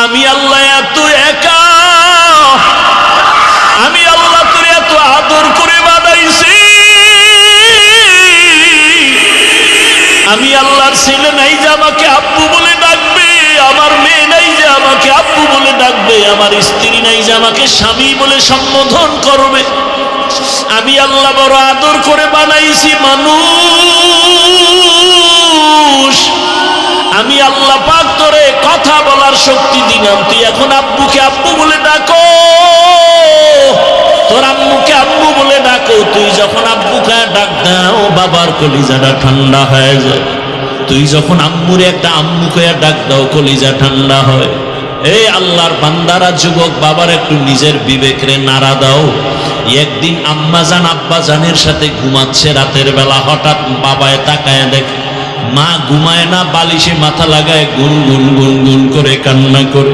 আমি আল্লাহ এত একা, আমি আল্লাহ তোর এত আদর করে বানাইছি, আমি আল্লাহর ছেলে নাই যে আমাকে আব্বু বলে ডাকবে, আমার মেয়ে নাই যে আমাকে আব্বু বলে ডাকবে, আমার স্ত্রী নাই যে আমাকে স্বামী বলে সম্বোধন করবে। আমি আল্লাহ বড় আদর করে বানাইছি মানুষ। আমি আল্লাহ পাক তোরে কথা বলার শক্তি দিলাম, তুই এখন আব্বুকে আব্বু বলে ডাকো, তোর আম্মুকে আব্বু বলে ডাকো। তুই যখন আব্বুকে ডাক দাও বাবার কলিজাটা ঠান্ডা হয়ে যায়, তুই যখন আম্মুরে একটা আম্মুকে ডাক দাও কলিজা ঠান্ডা হয়। এই আল্লাহর বান্দারা, যুবক বাবার একটু নিজের বিবেকরে নাড়া দাও। একদিন আম্মাজান আব্বাজানের সাথে ঘুমাচ্ছে রাতের বেলা, হঠাৎ বাবায় তাকায় দেখে মা ঘুমায় না, বালিশে মাথা লাগায় গুন গুন গুন গুন করে কান্না করে।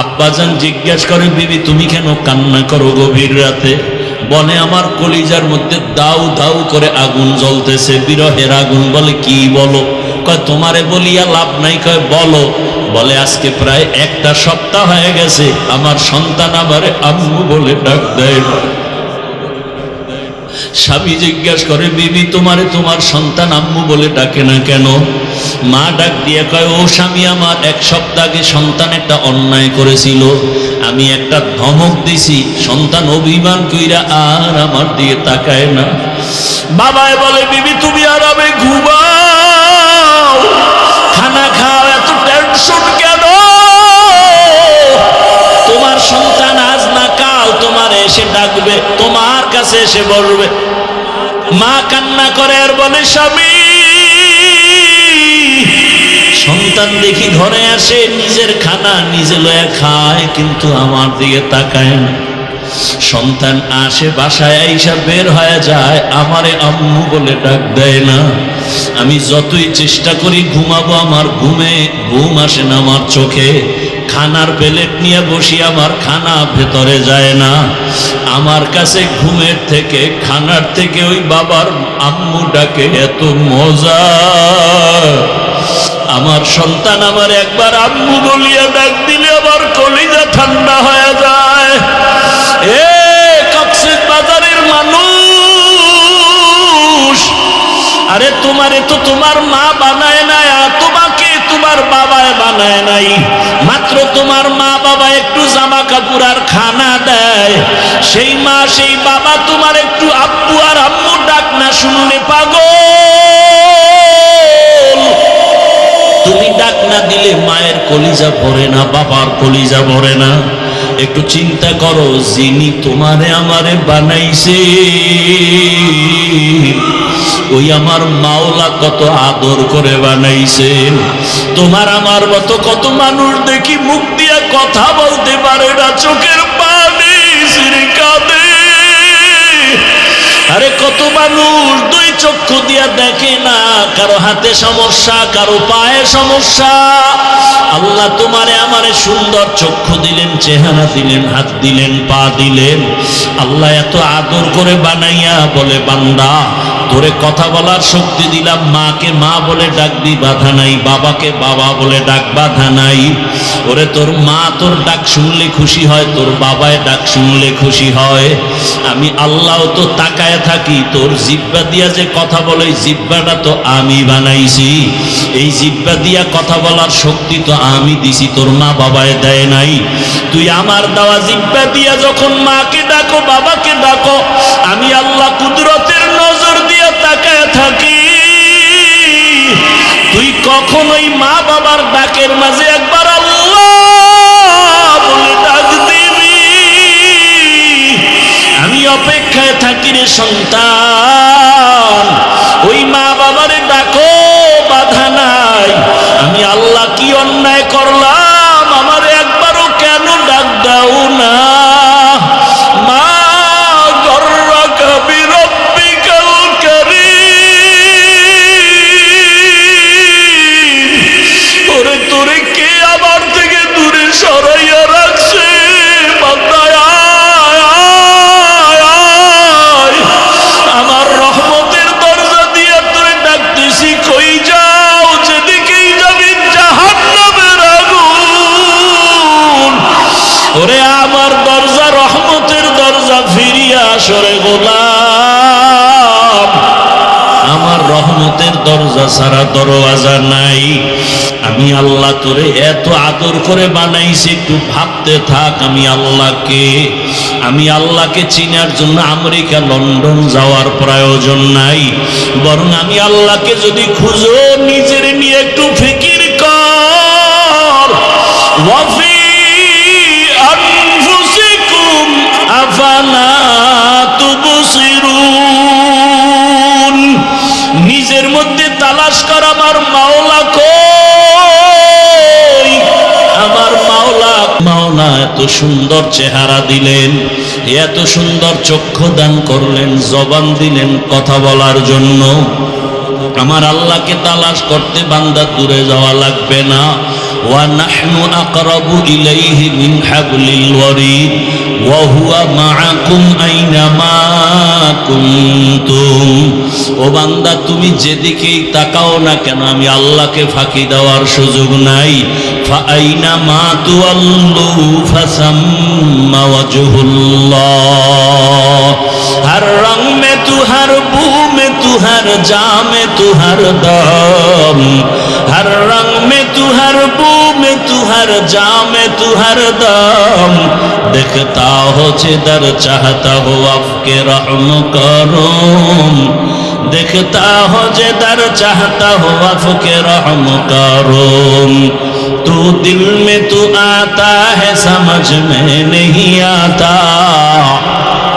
আব্বাজান জিজ্ঞাসা করে, বিবি তুমি কেন কান্না করো গভীর রাতে? বলে, আমার কলিজার মধ্যে দাউ দাউ করে আগুন জ্বলতেছে, বিরহের আগুন। বলে, কি বলো? কয়, তোমারে বলিয়া লাভ নাই। কয়, বলো। বলে, আজকে প্রায় একটা সপ্তাহ হয়ে গেছে আমার সন্তান আমারে আম্মু বলে ডাক দেয় না। স্বামী জিজ্ঞাসা করে, বিবি তোমারে তোমার সন্তান আম্মু বলে ডাকে না কেন? মা ডাক দিয়ে কয়, ও স্বামী, আমার এক সপ্তাহ আগে সন্তান একটা অন্যায় করেছিল, আমি একটা ধমক দিছি, সন্তান অভিমান কইরা আর আমার দিকে তাকায় না। বাবায় বলে, বিবি তুমি আরামে ঘুমাও, খানা খাও, এত টেনশন কেন? তোমার সন্তান আজ না কাল তোমার এসে ডাকবে, তোমার কাছে এসে বলবে। মা কান্না করে আর বলে, স্বামী, সন্তান দেখি ঘরে আসে, নিজের খানা নিজে লয়া খায়, কিন্তু আমার দিকে তাকায় না। সন্তান আসে, বাসায় আইসা বের হয়ে যায়, আমারে আম্মু বলে ডাক দেয় না। আমি যতই চেষ্টা করি ঘুমাবো, আমার ঘুম আসে না আমার চোখে। খানার প্লেট নিয়ে বসি, আমার খানা ভেতরে যায় না। আমার কাছে ঘুমের থেকে, খানার থেকে ওই বাবার আম্মু ডাকে এত মজা। আমার সন্তান আমার একবার আম্মু বলিয়া ডাক দিলে আমার কলিজা ঠান্ডা হয়ে যায়। এ কক্সেস বাজারের মানুষ, আরে তোমারে তো তোমার মা বানায় নাই, তোমাকে তোমার বাবায় বানায় নাই। মাত্র তোমার মা বাবা একটু জামা কাপড় আর খানা দেয়, সেই মা সেই বাবা তোমার একটু আব্বু আর আম্মু ডাক না শুনলে পাগল। তুমি ডাক না দিলে মায়ের কলিজা ভরে না, বাবার কলিজা ভরে না। একটু চিন্তা করো, যিনি তোমারে আমারে বানাইছে ওই আমার মাওলা কত আদর করে বানাইছে। তোমার আমার মতো কত মানুষ দেখি মুখ দিয়া কথা বলতে পারে না, চোখের পানি ছিঁড়ে কাঁদে। আরে কত মানুষ দুই চক্ষু দিয়া দেখে না, কারো হাতে সমস্যা, কারো পায়ে সমস্যা। আল্লাহ তোমারে আমারে সুন্দর চক্ষু দিলেন, চেহারা দিলেন, হাত দিলেন, পা দিলেন। আল্লাহ এত আদর করে বানাইয়া বলে, বান্দা তোরে কথা বলার শক্তি দিলাম, মাকে মা বলে ডাকবি বাধা নাই, বাবাকে বাবা বলে ডাক বাধা নাই। ওরে তোর মা তোর ডাক শুনলে খুশি হয়, তোর বাবায় ডাক শুনলে খুশি হয়। আমি আল্লাহ তো তাকায় থাকি, তোর জিহ্বা দিয়া যে কথা বলে, জিহ্বাটা তো আমি বানাইছি। এই জিহ্বা দিয়া কথা বলার শক্তি তো আমি দিছি, তোর মা বাবায় দেয় নাই। তুই আমার দেওয়া জিহ্বা দিয়া যখন মাকে ডাকো, বাবাকে ডাকো, আমি আল্লাহ কুদরতের নজর দিয়া তাকায় থাকি। তুই কখনোই মা বাবার ডাকের মাঝে একবার আল্লাহ বলে ডাক দিবি। আমি অপেক্ষায় থাকি রে সন্তান, ওই মা বাবারে ডাকো, বাধা নাই। আমি আল্লাহ কি অন্যায় করলাম, আমার একবারও কেন ডাক দাও না? মা গর্রাকা বিরব্বিকাল কারীম, ওরে তোরে কে আবার আসরে গোলাম, আমার রহমতের দরজা ছাড়া দরওয়াজা নাই। আমি আল্লাহ তোরে এত আদর করে বানাইছি, একটু ভাবতে থাক আমি আল্লাহকে। আমি আল্লাহকে চিনার জন্য আমেরিকা লন্ডন যাওয়ার প্রয়োজন নাই, বরং আমি আল্লাহকে যদি খুঁজো নিজের নিয়ে একটু ফিকির কর। ওয়াফি আনফুসিকুম আফালা তুবসিরুন, নিজের মধ্যে তালাশ কর আমার মাওলা কই, আমার মাওলা। মাওলা এত সুন্দর চেহারা দিলেন, এত সুন্দর চক্ষু দান করলেন, জবান দিলেন কথা বলার জন্য। আমার আল্লাহকে তালাশ করতে বান্দা দূরে যাওয়া লাগবে না। ওয়া নাহনু আকরাবু ইলাইহি মিন হাবলিল ওয়ারিদ ওয়া হুয়া মাআকুম আইনামা কুনতুম। ও বান্দা, তুমি যেদিকেই তাকাও না কেন আমি আল্লাহকে ফাঁকি দেওয়ার সুযোগ নাই। ফাআইনামা তুওয়াল্লু ফাসাম্মা ওয়াজহুল্লাহ। हर रंग में तू, हर बू में तू, हर जा में तू, हर दम। हर रंग में तू, हर बू में तू, हर जा में तू, हर दम। देखता हो जिधर चाहता हो आपके रहम करम। देखता हो जिधर चाहता हो आपके रहम करम। तू दिल में तू आता है समझ में नहीं आता।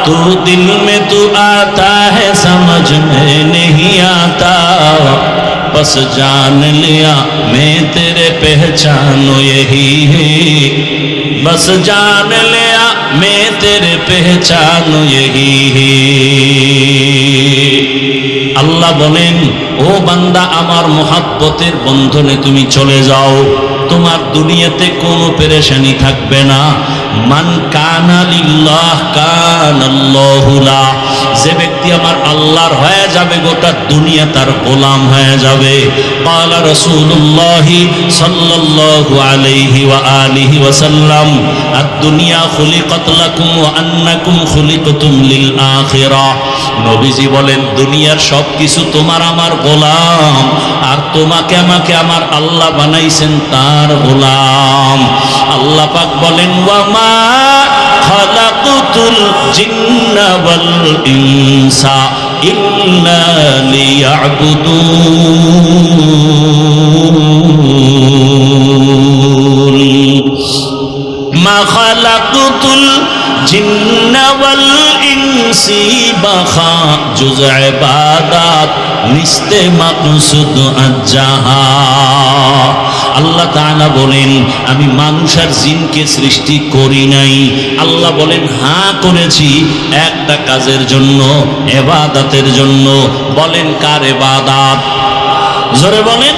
तू दिल में तू आता है समझ में नहीं आता। बस जान लिया मैं तेरे पहचानो यही है। बस जान लिया मैं तेरे पहचानो यही है। আল্লাহ বলেন, ও বান্দা, আমার মহাব্বতের বন্ধনে তুমি চলে যাও, তোমার দুনিয়াতে কোনো পেরেশানি থাকবে না। মান কানা লিল্লাহ কানাল্লাহু লা, যে ব্যক্তি আমার আল্লাহর হয়ে যাবে গোটা দুনিয়া তার গোলাম হয়ে যাবে। ক্বালা রাসূলুল্লাহ সাল্লাল্লাহু আলাইহি ওয়া আলিহি ওয়াসাল্লাম, আদ-দুনিয়া খুলিকাত লাকুম ওয়া আন্নাকুম খুলিকতুম লিল আখিরাহ। নবীজি বলেন, দুনিয়ার সব কিছু তোমার আমার গোলাম, আর তোমাকে আমাকে আমার আল্লাহ বানাইছেন তার গোলাম। আল্লাহ পাক বলেন, ওয়া মা খালাকুতুল জিন্না ওয়াল ইনসা ইল্লা লিয়াবুদুন। মা খালাকুতুল জিন্না ওয়াল ইনসি বাখা জুজ ইবাদাত নিস্তে মাকসুদ আজ্জাহা। আল্লাহ তাআলা বলেন, আমি মানুষ আর জিনকে সৃষ্টি করি নাই। আল্লাহ বলেন, হ্যাঁ করেছি একটা কাজের জন্য, ইবাদতের জন্য। বলেন কার ইবাদত? জোরে বলেন,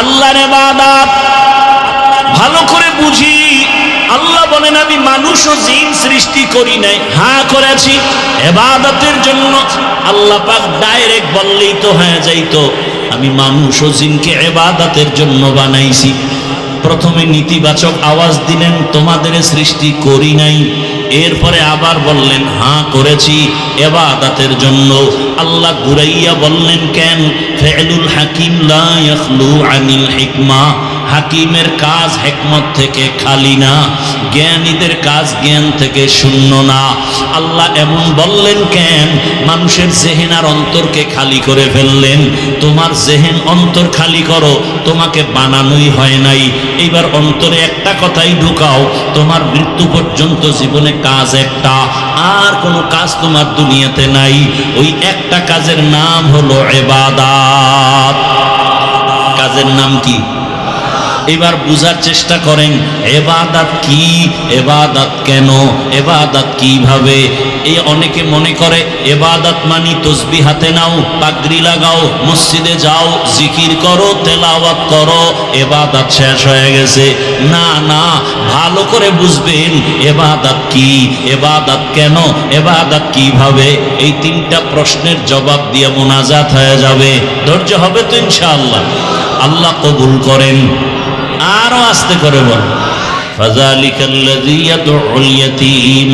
আল্লাহর ইবাদত। ভালো করে বুঝি, আল্লাহ বলেন আমি মানুষ ও জিন সৃষ্টি করি নাই, হ্যাঁ করেছি ইবাদতের জন্য। আল্লাহ পাক ডাইরেক্ট বললেই তো হয়ে যাইতো, আমি মানুষ ও জিনকে ইবাদতের জন্য বানাইছি। প্রথমে নেতিবাচক আওয়াজ দিলেন, তোমাদের সৃষ্টি করি নাই। এরপরে আবার বললেন, হ্যাঁ করেছি ইবাদতের জন্য। আল্লাহ ঘুরাইয়া বললেন, কেন? ফি'লুল হাকিম লা ইয়াখলু আনিল হিকমা। হাকিমের কাজ হিকমত থেকে খালি না, জ্ঞানীদের কাজ জ্ঞান থেকে শূন্য না। আল্লাহ এমন বললেন কেন? মানুষের জেহেন আর অন্তরকে খালি করে ফেললেন। তোমার জেহেন অন্তর খালি করো, তোমাকে বানানোই হয় নাই। এইবার অন্তরে একটা কথাই ঢুকাও, তোমার মৃত্যু পর্যন্ত জীবনে কাজ একটা, আর কোনো কাজ তোমার দুনিয়াতে নাই। ওই একটা কাজের নাম হলো ইবাদত। কাজের নাম কি? এবার বুঝার চেষ্টা করেন, ইবাদত কি, ইবাদত কেন, ইবাদত কিভাবে। এই অনেকে মনে করে ইবাদত মানি তসবিহ হাতে নাও, পাগড়ি লাগাও, মসজিদে যাও, জিকির করো, তেলাওয়াত করো, ইবাদত শেষ হয়ে গেছে। না না, ভালো করে বুঝবেন ইবাদত কি, ইবাদত কেন, ইবাদত কিভাবে। এই তিনটা প্রশ্নের জবাব দিয়ে মোনাজাত হয়ে যাবে। ধৈর্য হবে তো ইনশাআল্লাহ। আল্লাহ কবুল করেন। আরো আস্তে করে বল, ফাযালিকাল্লাযী ইয়াদউল ইয়াতীম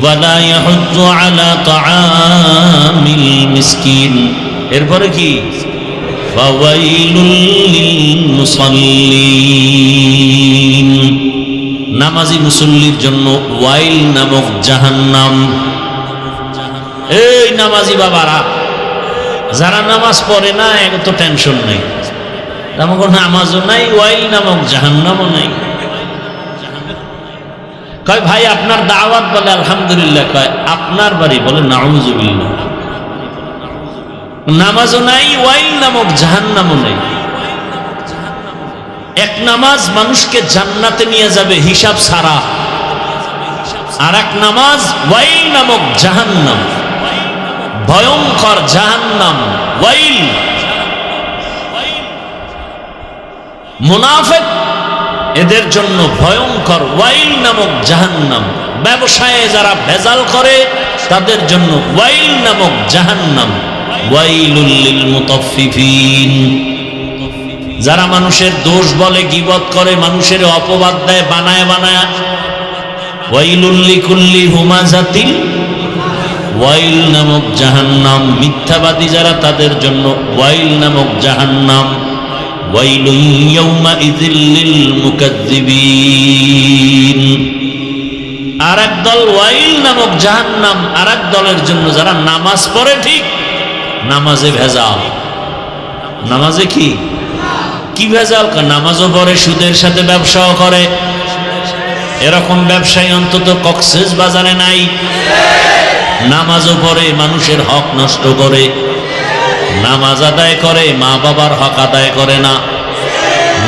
ওয়ালা ইয়াহুজ্জু আলা তাআমিল মিসকিন। এরপরে কি? ফাওয়াইলুল লিল মুসাল্লিন। নামাজি মুসল্লির জন্য ওয়াইল নামক জাহান্নাম। এই নামাজি বাবারা, যারা নামাজ পড়ে না এত টেনশন নেই, তেমন নামাজও নাই, ওয়াইল নামক জাহান্নামও নাই। কয় ভাই আপনার দাওয়াত, বলে আলহামদুলিল্লাহ। কয় আপনার বাড়ি? বলে নাউযুবিল্লাহ। নামাজও নাই, ওয়াইল নামক জাহান্নামও নাই। এক নামাজ মানুষকে জান্নাতে নিয়ে যাবে হিসাব ছাড়া, আর এক নামাজ ওয়াইল নামক জাহান্নাম, ভয়ঙ্কর জাহান্নাম। ওয়াইল, মুনাফিক এদের জন্য ভয়ঙ্কর ওয়াইল নামক জাহান্নাম। ব্যবসায়ে যারা ভেজাল করে তাদের জন্য ওয়াইল নামক জাহান্নাম। ওয়াইলুল লিল মুতাফফিফিন। যারা মানুষের দোষ বলে, গীবত করে, মানুষের অপবাদ দেয় বানায় বানায়, ওয়াইলুল লিকুল্লি হুমাযাতিল, ওয়াইল নামক জাহান্নাম। মিথ্যাবাদী যারা তাদের জন্য ওয়াইল নামক জাহান্নাম। ওয়াইলুন ইয়াউমাইযিল লিল মুকাজ্জিবিন। আরেক দল ওয়াইল নামক জাহান্নাম, আরেক দলের জন্য যারা নামাজ পড়ে ঠিক, নামাজে ভেজাল। নামাজে কি কি ভেজাল? নামাজও পড়ে, সুদের সাথে ব্যবসাও করে। এরকম ব্যবসায়ী অন্তত কক্সেস বাজারে নাই। নামাজও পড়ে, মানুষের হক নষ্ট করে, নামাজ আদায় করে, মা বাবার হক আদায় করে না।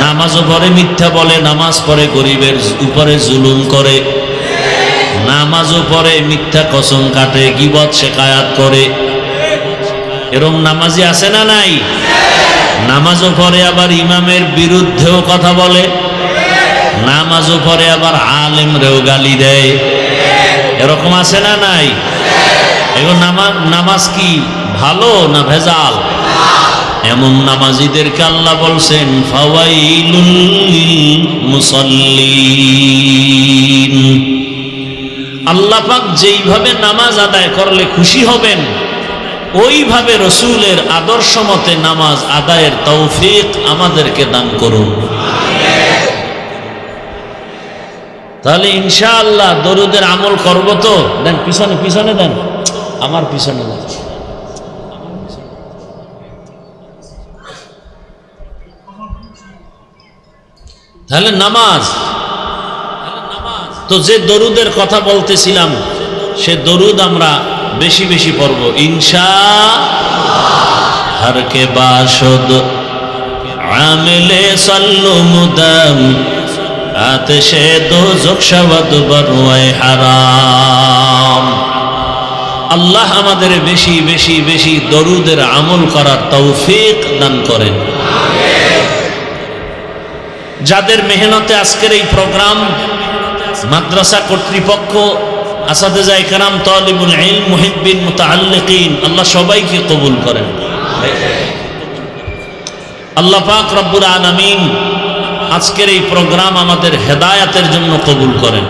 নামাজও পড়ে, মিথ্যা বলে, নামাজ পড়ে, গরিবের উপরে জুলুম করে। নামাজও পড়ে, মিথ্যা কসম কাটে, গীবত শেখায়াত করে। এরকম নামাজি আছে না নাই? নামাজও পড়ে আবার ইমামের বিরুদ্ধেও কথা বলে। নামাজও পড়ে আবার আলেমরেও গালি দেয়। এরকম আছে না নাই? এখন নামাজ কি ভালো না ভেজাল? এমন নামাজিদেরকে আল্লাহ বলছেন ফাওয়াইলুল লিল মুসাল্লিন। আল্লাহ পাক যেইভাবে নামাজ আদায় করলে খুশি হবেন, ওইভাবে রসুলের আদর্শ মতে নামাজ আদায়ের তৌফিক আমাদেরকে দান করুন। তাহলে ইনশাআল্লাহ দরুদের আমল করব তো। দেন পিছনে পিছনে দেন, আমার পিছনে দেন। তাহলে নামাজ তো, যে দরুদের কথা বলতেছিলাম সে দরুদ আমরা বেশি বেশি পড়ব ইনশাআল্লাহ। হর কে বাশদ আমিলে সাল্লু মুদাম, আতশে দোজখ শাওয়াদ বরওয়ায়ে হারাম। আল্লাহ আমাদের বেশি বেশি বেশি দরুদের আমল করার তৌফিক দান করেন। যাদের মেহনতে আজকের এই প্রোগ্রাম, মাদ্রাসা কর্তৃপক্ষ, আসাদেজা ইকরাম, তালিবুল ইলম, মুহিব্বিন, মুতাআল্লিকিন, আল্লাহ সবাইকে কবুল করেন। আল্লাহ পাক রব্বুল আলামিন আজকের এই প্রোগ্রাম আমাদের হেদায়াতের জন্য কবুল করেন।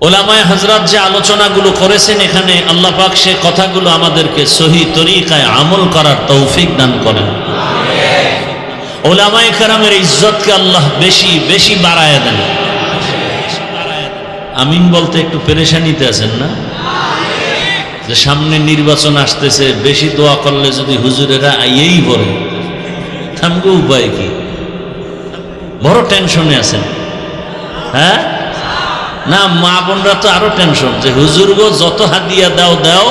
উলামায়ে হযরত যে আলোচনাগুলো করেছেন এখানে, আল্লাহ পাক সে কথাগুলো আমাদেরকে সহি তরিকায় আমল করার তৌফিক দান করেন। উলামায়ে কেরামের ইজ্জতকে আল্লাহ বেশি বেশি বাড়ায় দেন। আমিন বলতে একটু পেরেশানিতে আছেন না? যে সামনে নির্বাচন আসতেছে, বেশি দোয়া করলে যদি হুজুরেরা আইয়েই বলে, থামগো উপায় কি? বড় টেনশনে আছেন। হ্যাঁ না, মা বোনরা তো আরো টেনশন, যে হুজুর গো যত হাদিয়া দাও দাও,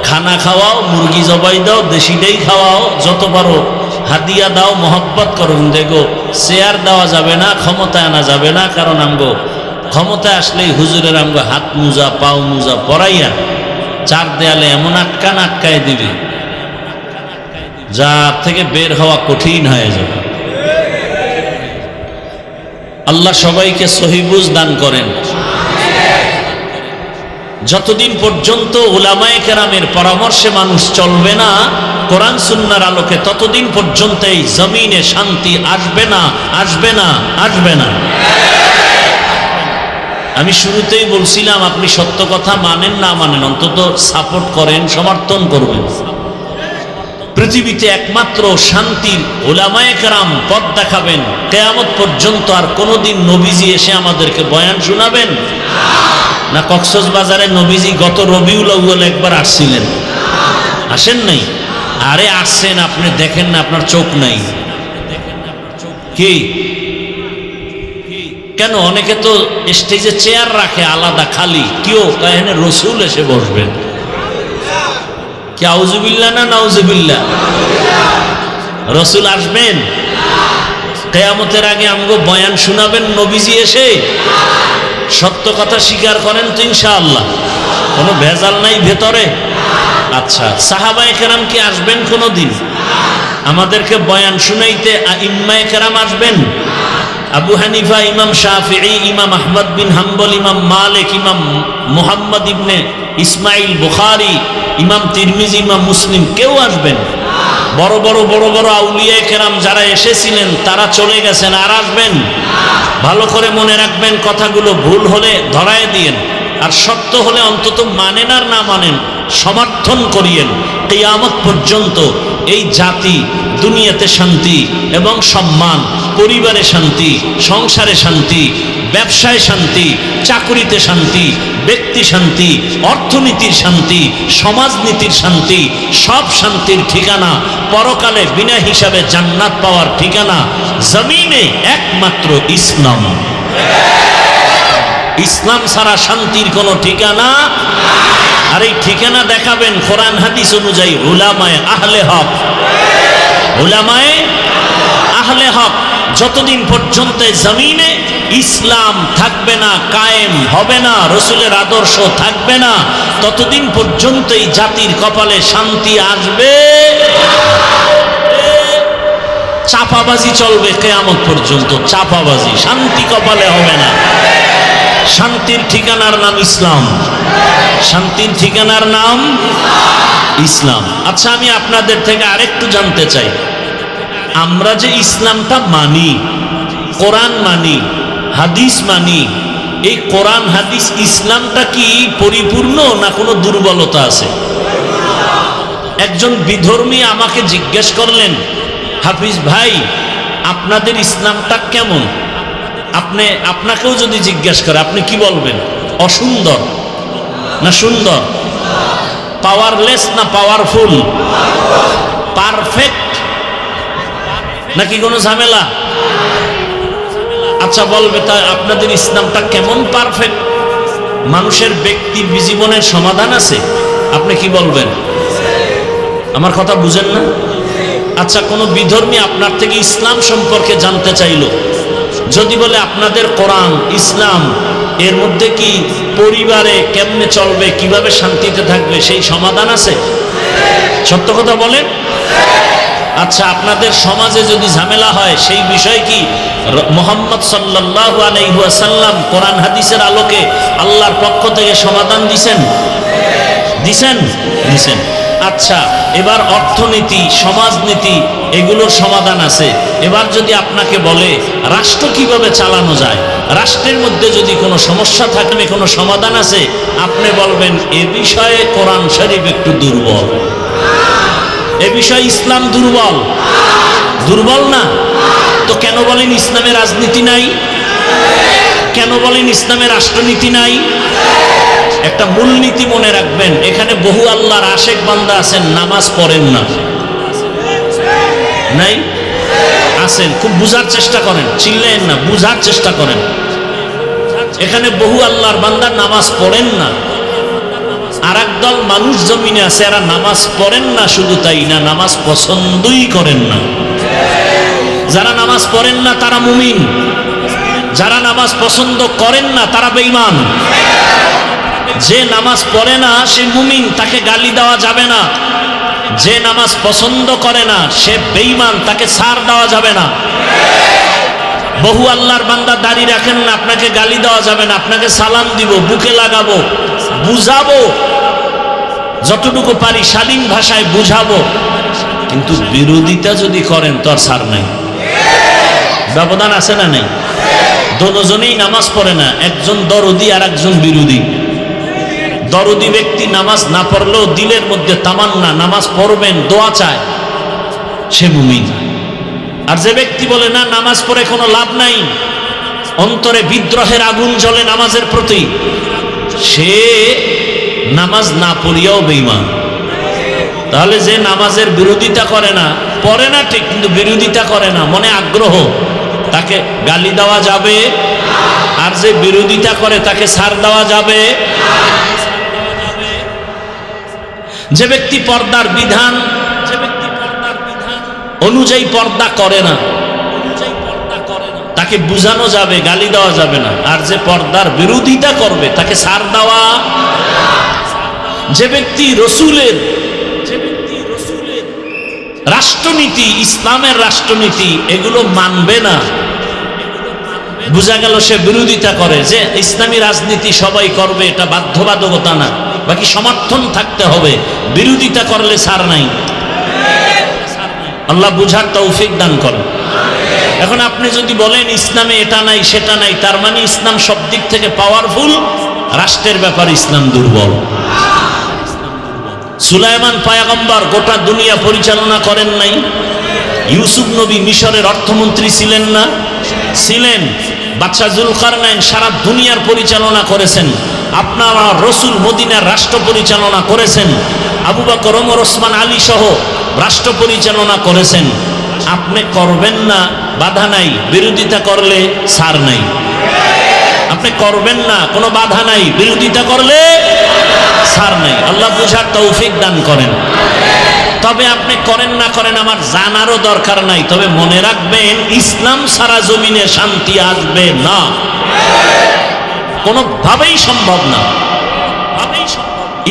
খানা খাওয়াও, মুরগি জবাই দাও, দেশিটাই খাওয়াও, যত পারো হাদিয়া দাও, মহব্বত করুন। দেখো শেয়ার দেওয়া যাবে না, ক্ষমতায় আনা যাবে না, কারণ আমগো ক্ষমতায় আসলেই হুজুরের আমগো হাত মুজা পাও মুজা পরাইয়া চার দেয়ালে এমন আটকান আটকায় দিবে, যার থেকে বের হওয়া কঠিন হয়ে যাবে। আল্লাহ সবাইকে সহিবুজ দান করেন। যতদিন পর্যন্ত উলামায়ে কেরামের পরামর্শে মানুষ চলবে না কোরআন সুন্নাহর আলোকে, ততদিন পর্যন্ত এই জমিনে শান্তি আসবে না, আসবে না, আসবে না। আমি শুরুতেই বলছিলাম, আপনি সত্য কথা মানেন না মানেন, অন্তত সাপোর্ট করেন, সমর্থন করবেন। পৃথিবীতে একমাত্র শান্তির উলামায়ে কেরাম পথ দেখাবেন কিয়ামত পর্যন্ত। আর কোনোদিন নবীজি এসে আমাদেরকে বয়ান শোনাবেন না? কক্সবাজারে নবীজি গত রবিউল আউয়াল একবার আসছিলেন, আসেন নাই? আরে আসছেন, আপনি দেখেন না, আপনার চোখ নাই কি? কেন অনেকে তো স্টেজে চেয়ার রাখে আলাদা খালি, কেউ এখানে রসুল এসে বসবেন। কি আউযুবিল্লাহ না নাউযুবিল্লাহ? রসুল আসবেন কিয়ামতের আগে আমগো বয়ান শোনাবেন নবীজি এসে? সত্য কথা স্বীকার করেন তো ইনশাআল্লাহ? কোনো ভেজাল নাই ভেতরে? আচ্ছা, সাহাবায়ে কেরাম কি আসবেন কোনোদিন আমাদেরকে বয়ান শুনাইতে? ইমামে কেরাম আসবেন? আবু হানিফা, ইমাম শাফিঈ, ইমাম আহমদ বিন হাম্বল, ইমাম মালিক, ইমাম মুহাম্মদ ইবনে ইসমাইল বুখারী, ইমাম তিরমিজি, ইমাম মুসলিম কেউ আসবেন? বড় বড় আউলিয়ায়ে কেরাম যারা এসেছিলেন তারা চলে গেছেন, আর আসবেন? ভালো করে মনে রাখবেন, কথাগুলো ভুল হলে ধরায় দিয়েন, আর সত্য হলে অন্তত মানেন আর না মানেন সমর্থন করিয়েন। কিয়ামত পর্যন্ত এই জাতি দুনিয়াতে শান্তি এবং সম্মান, পরিবারে শান্তি, সংসারে শান্তি, ব্যবসায় শান্তি, চাকরিতে শান্তি, ব্যক্তি শান্তি, অর্থনীতির শান্তি, সমাজনীতির শান্তি, সব শান্তির ঠিকানা, পরকালে বিনা হিসাবে জান্নাত পাওয়ার ঠিকানা জমিনে একমাত্র ইসলাম। ইসলাম ছাড়া শান্তির কোনো ঠিকানা। আর এই ঠিকানা দেখাবেন কোরআন হাদিস অনুযায়ী উলামায়ে আহলে হক। উলামায়ে আহলে হক যতদিন পর্যন্ত জমিনে ইসলাম থাকবে না, কায়েম হবে না, রসুলের আদর্শ থাকবে না, ততদিন পর্যন্ত এই জাতির কপালে শান্তি আসবে। চাপাবাজি চলবে কিয়ামত পর্যন্ত, চাপাবাজি, শান্তি কপালে হবে না। শান্তির ঠিকানার নাম ইসলাম, শান্তির ঠিকানার নাম ইসলাম। আচ্ছা, আমি আপনাদের থেকে আরেকটু জানতে চাই, আমরা যে ইসলামটা মানি, কোরআন মানি, হাদিস মানি, এই কোরআন হাদিস ইসলামটা কি পরিপূর্ণ না কোনো দুর্বলতা আছে? একজন বিধর্মী আমাকে জিজ্ঞেস করলেন, হাফিজ ভাই আপনাদের ইসলামটা কেমন? আপনাকেও যদি জিজ্ঞেস করে আপনি কি বলবেন? অসুন্দর না সুন্দর? পাওয়ারলেস না পাওয়ারফুল? পারফেক্ট নাকি কোনো ঝামেলা? আচ্ছা বলবে, তা আপনাদের ইসলামটা কেমন পারফেক্ট? মানুষের ব্যক্তির জীবনের সমাধান আছে? আপনি কি বলবেন? আমার কথা বুঝেন না? আচ্ছা, কোনো বিধর্মী আপনার থেকে ইসলাম সম্পর্কে জানতে চাইল, যদি বলে আপনাদের কোরআন ইসলাম এর মধ্যে কি পরিবারে কেমনে চলবে, কিভাবে শান্তিতে থাকবে, সেই সমাধান আছে? সত্য কথা বলেন। আচ্ছা, আপনাদের সমাজে যদি ঝামেলা হয় সেই বিষয় কি মুহাম্মদ সাল্লাল্লাহু আলাইহি ওয়াসাল্লাম কোরআন হাদিসের আলোকে আল্লাহর পক্ষ থেকে সমাধান দিছেন? দিছেন। আচ্ছা, এবার অর্থনীতি, সমাজনীতি এগুলোর সমাধান আছে। এবার যদি আপনাকে বলে রাষ্ট্র কিভাবে চালানো যায়, রাষ্ট্রের মধ্যে যদি কোনো সমস্যা থাকে, কোনো সমাধান আছে, আপনি বলবেন এ বিষয়ে কোরআন শরীফ একটু দুর্বল, এ বিষয়ে ইসলাম দুর্বল। দুর্বল না তো কেন বলেন ইসলামের রাজনীতি নাই? কেন বলেন ইসলামের রাষ্ট্রনীতি নাই? একটা মূলনীতি মনে রাখবেন, এখানে বহু আল্লাহর আশেক বান্দা আছেন, নামাজ পড়েন না, নাই? আছেন, খুব বুঝার চেষ্টা করেন, চিল্লেন না, বুঝার চেষ্টা করেন। এখানে বহু আল্লাহর বান্দা নামাজ পড়েন না, আর একদল মানুষ জমিনে আছে, এরা নামাজ পড়েন না, শুধু তাই না, নামাজ পছন্দই করেন না। যারা নামাজ পড়েন না তারা মুমিন, যারা নামাজ পছন্দ করেন না তারা বেঈমান। যে নামাজ পড়ে না সে মুমিন, তাকে গালি দেওয়া যাবে না। যে নামাজ পছন্দ করে না সে বেঈমান, তাকে ছাড় দেওয়া যাবে না। বহু আল্লাহর বান্দা দাড়ি রাখেন না, আপনাকে গালি দেওয়া যাবে না, আপনাকে সালাম দিব, বুকে লাগাবো, বুঝাবো, যতটুকু পারি শালীন ভাষায় বুঝাবো, কিন্তু বিরোধিতা যদি করেন তো আর ছাড় নাই। ব্যবধান আছে না নাই? দুজনেই নামাজ পড়ে না, একজন দরদি আর একজন বিরোধী। দরদি ব্যক্তি নামাজ না পড়লেও দিলের মধ্যে তামান্না নামাজ পড়বেন, দোয়া চায়, সে মুমিন। আর যে ব্যক্তি বলে না নামাজ পড়ে কোনো লাভ নাই, অন্তরে বিদ্রোহের আগুন জ্বলে নামাজের প্রতি, সে নামাজ না পড়িয়াও বেঈমান। তাহলে যে নামাজের বিরোধিতা করে না, পড়ে না ঠিক কিন্তু বিরোধিতা করে না, মনে আগ্রহ, তাকে গালি দেওয়া যাবে? আর যে বিরোধিতা করে তাকে ছাড় দেওয়া যাবে? যে ব্যক্তি পর্দার বিধান অনুযায়ী পর্দা করে না, তাকে বুঝানো যাবে, গালি দেওয়া যাবে না। আর যে পর্দার বিরোধিতা করবে তাকে ছাড় দেওয়া। যে ব্যক্তি রসুলের রাষ্ট্রনীতি, ইসলামের রাষ্ট্রনীতি এগুলো মানবে না, বোঝা গেল সে বিরোধিতা করে। যে ইসলামী রাজনীতি সবাই করবে এটা বাধ্যবাধকতা না, বাকি সমর্থন থাকতে হবে, বিরোধিতা করলে ছাড় নাই। আল্লাহ বুঝার তৌফিক দান করেন। এখন আপনি যদি বলেন ইসলামে এটা নাই সেটা নাই, তার মানে ইসলাম সব দিক থেকে পাওয়ারফুল, রাষ্ট্রের ব্যাপারে ইসলাম দুর্বল। সুলাইমান পয়গম্বর গোটা দুনিয়া পরিচালনা করেন নাই? ইউসুফ নবী মিশরের অর্থমন্ত্রী ছিলেন না? ছিলেন। বাদশাহ জুলকারনাইন সারা দুনিয়ার পরিচালনা করেছেন। আপনারা রসুল মদিনার রাষ্ট্র পরিচালনা করেছেন, আবু বকর, ওমর, ওসমান, আলী সহ রাষ্ট্র পরিচালনা করেছেন। আপনি করবেন না, বাধা নাই, বিরোধিতা করলে ছাড় নাই। আপনি করবেন না, কোনো বাধা নাই, বিরোধিতা করলে ছাড় নাই। আল্লাহ বুঝার তৌফিক দান করেন। তবে আপনি করেন না করেন আমার জানারও দরকার নাই, তবে মনে রাখবেন ইসলাম সারা জমিনে শান্তি আসবে না, কোনোভাবেই সম্ভব না।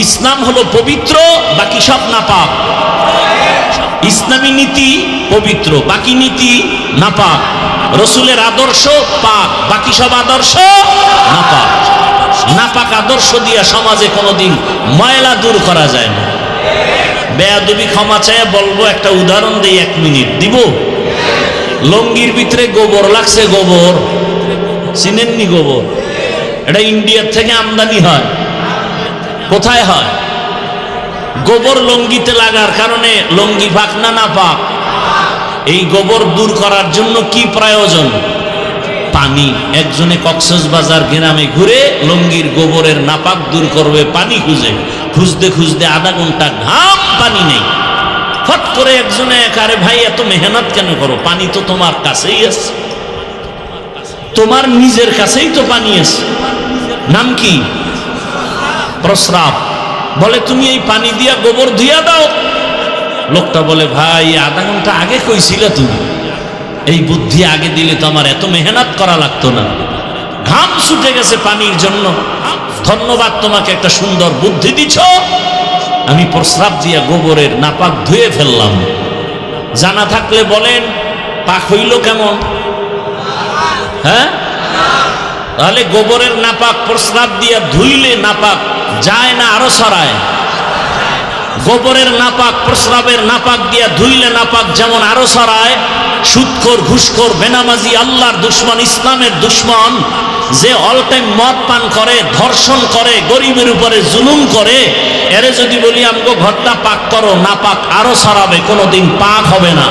ইসলাম হলো পবিত্র, বাকি সব নাপাক। ইসলামী নীতি পবিত্র, বাকি নীতি নাপাক। রসুলের আদর্শ পাক, বাকি সব আদর্শ নাপাক। নাপাক আদর্শ দিয়া সমাজে কোনোদিন ময়লা দূর করা যায় না। বেয়াদবি ক্ষমা চাই বলবো, একটা উদাহরণ দিই, 1 মিনিট দিব। লঙ্গির ভিতরে গোবর লাগছে, গোবর চিনেননি? গোবর এটা ইন্ডিয়ার থেকে আমদানি হয়। কোথায় হয়? গোবর লঙ্গিতে লাগার কারণে লঙ্গি পাক না নাপাক? এই গোবর দূর করার জন্য কি প্রয়োজন? পানি। একজনে কক্সবাজার গ্রামে ঘুরে লঙ্গির গোবরের নাপাক দূর করবে, পানি খুঁজে খুঁজতে খুঁজতে আধা ঘন্টা, ঘাম, পানি নেই। ফট করে একজনে, আরে ভাই এত মেহনত কেন করো, পানি তো তোমার কাছেই আছে, তোমার নিজের কাছেই তো পানি আছে। নাম কি? প্রস্রাব। বলে তুমি এই পানি দিয়া গোবর ধুইয়া দাও। লোকটা বলে ভাই আধা ঘন্টা আগে কইছিলে তুমি, এই বুদ্ধি আগে দিলে তো আমার এত মেহনত করা লাগতো না, ঘাম ছুটে গেছে পানির জন্য, ধন্যবাদ তোমাকে, একটা সুন্দর বুদ্ধি দিছ, আমি প্রস্রাব দিয়া গোবরের নাপাক ধুয়ে ফেললাম। জানা থাকলে বলেন পাক হইল কেমন? হ্যাঁ, তাহলে গোবরের নাপাক প্রস্রাব দিয়া ধুইলে নাপাক যায় না আরো ছড়ায়? গোবরের নাপাক প্রস্রাবের নাপাক দিয়া ধুইলে নাপাক যেমন আরো ছড়ায়। সুদখোর, ঘুষখোর, বেনামাজি, আল্লাহর দুশ্মন, ইসলামের দুশ্মন, যে অল টাইম মদ পান করে, ধর্ষণ করে, গরিবের উপরে জুলুম করে, এরে যদি বলি আমগো ঘরটা পাক করো, নাপাক আরো ছড়াবে, কোনোদিন পাক হবে না।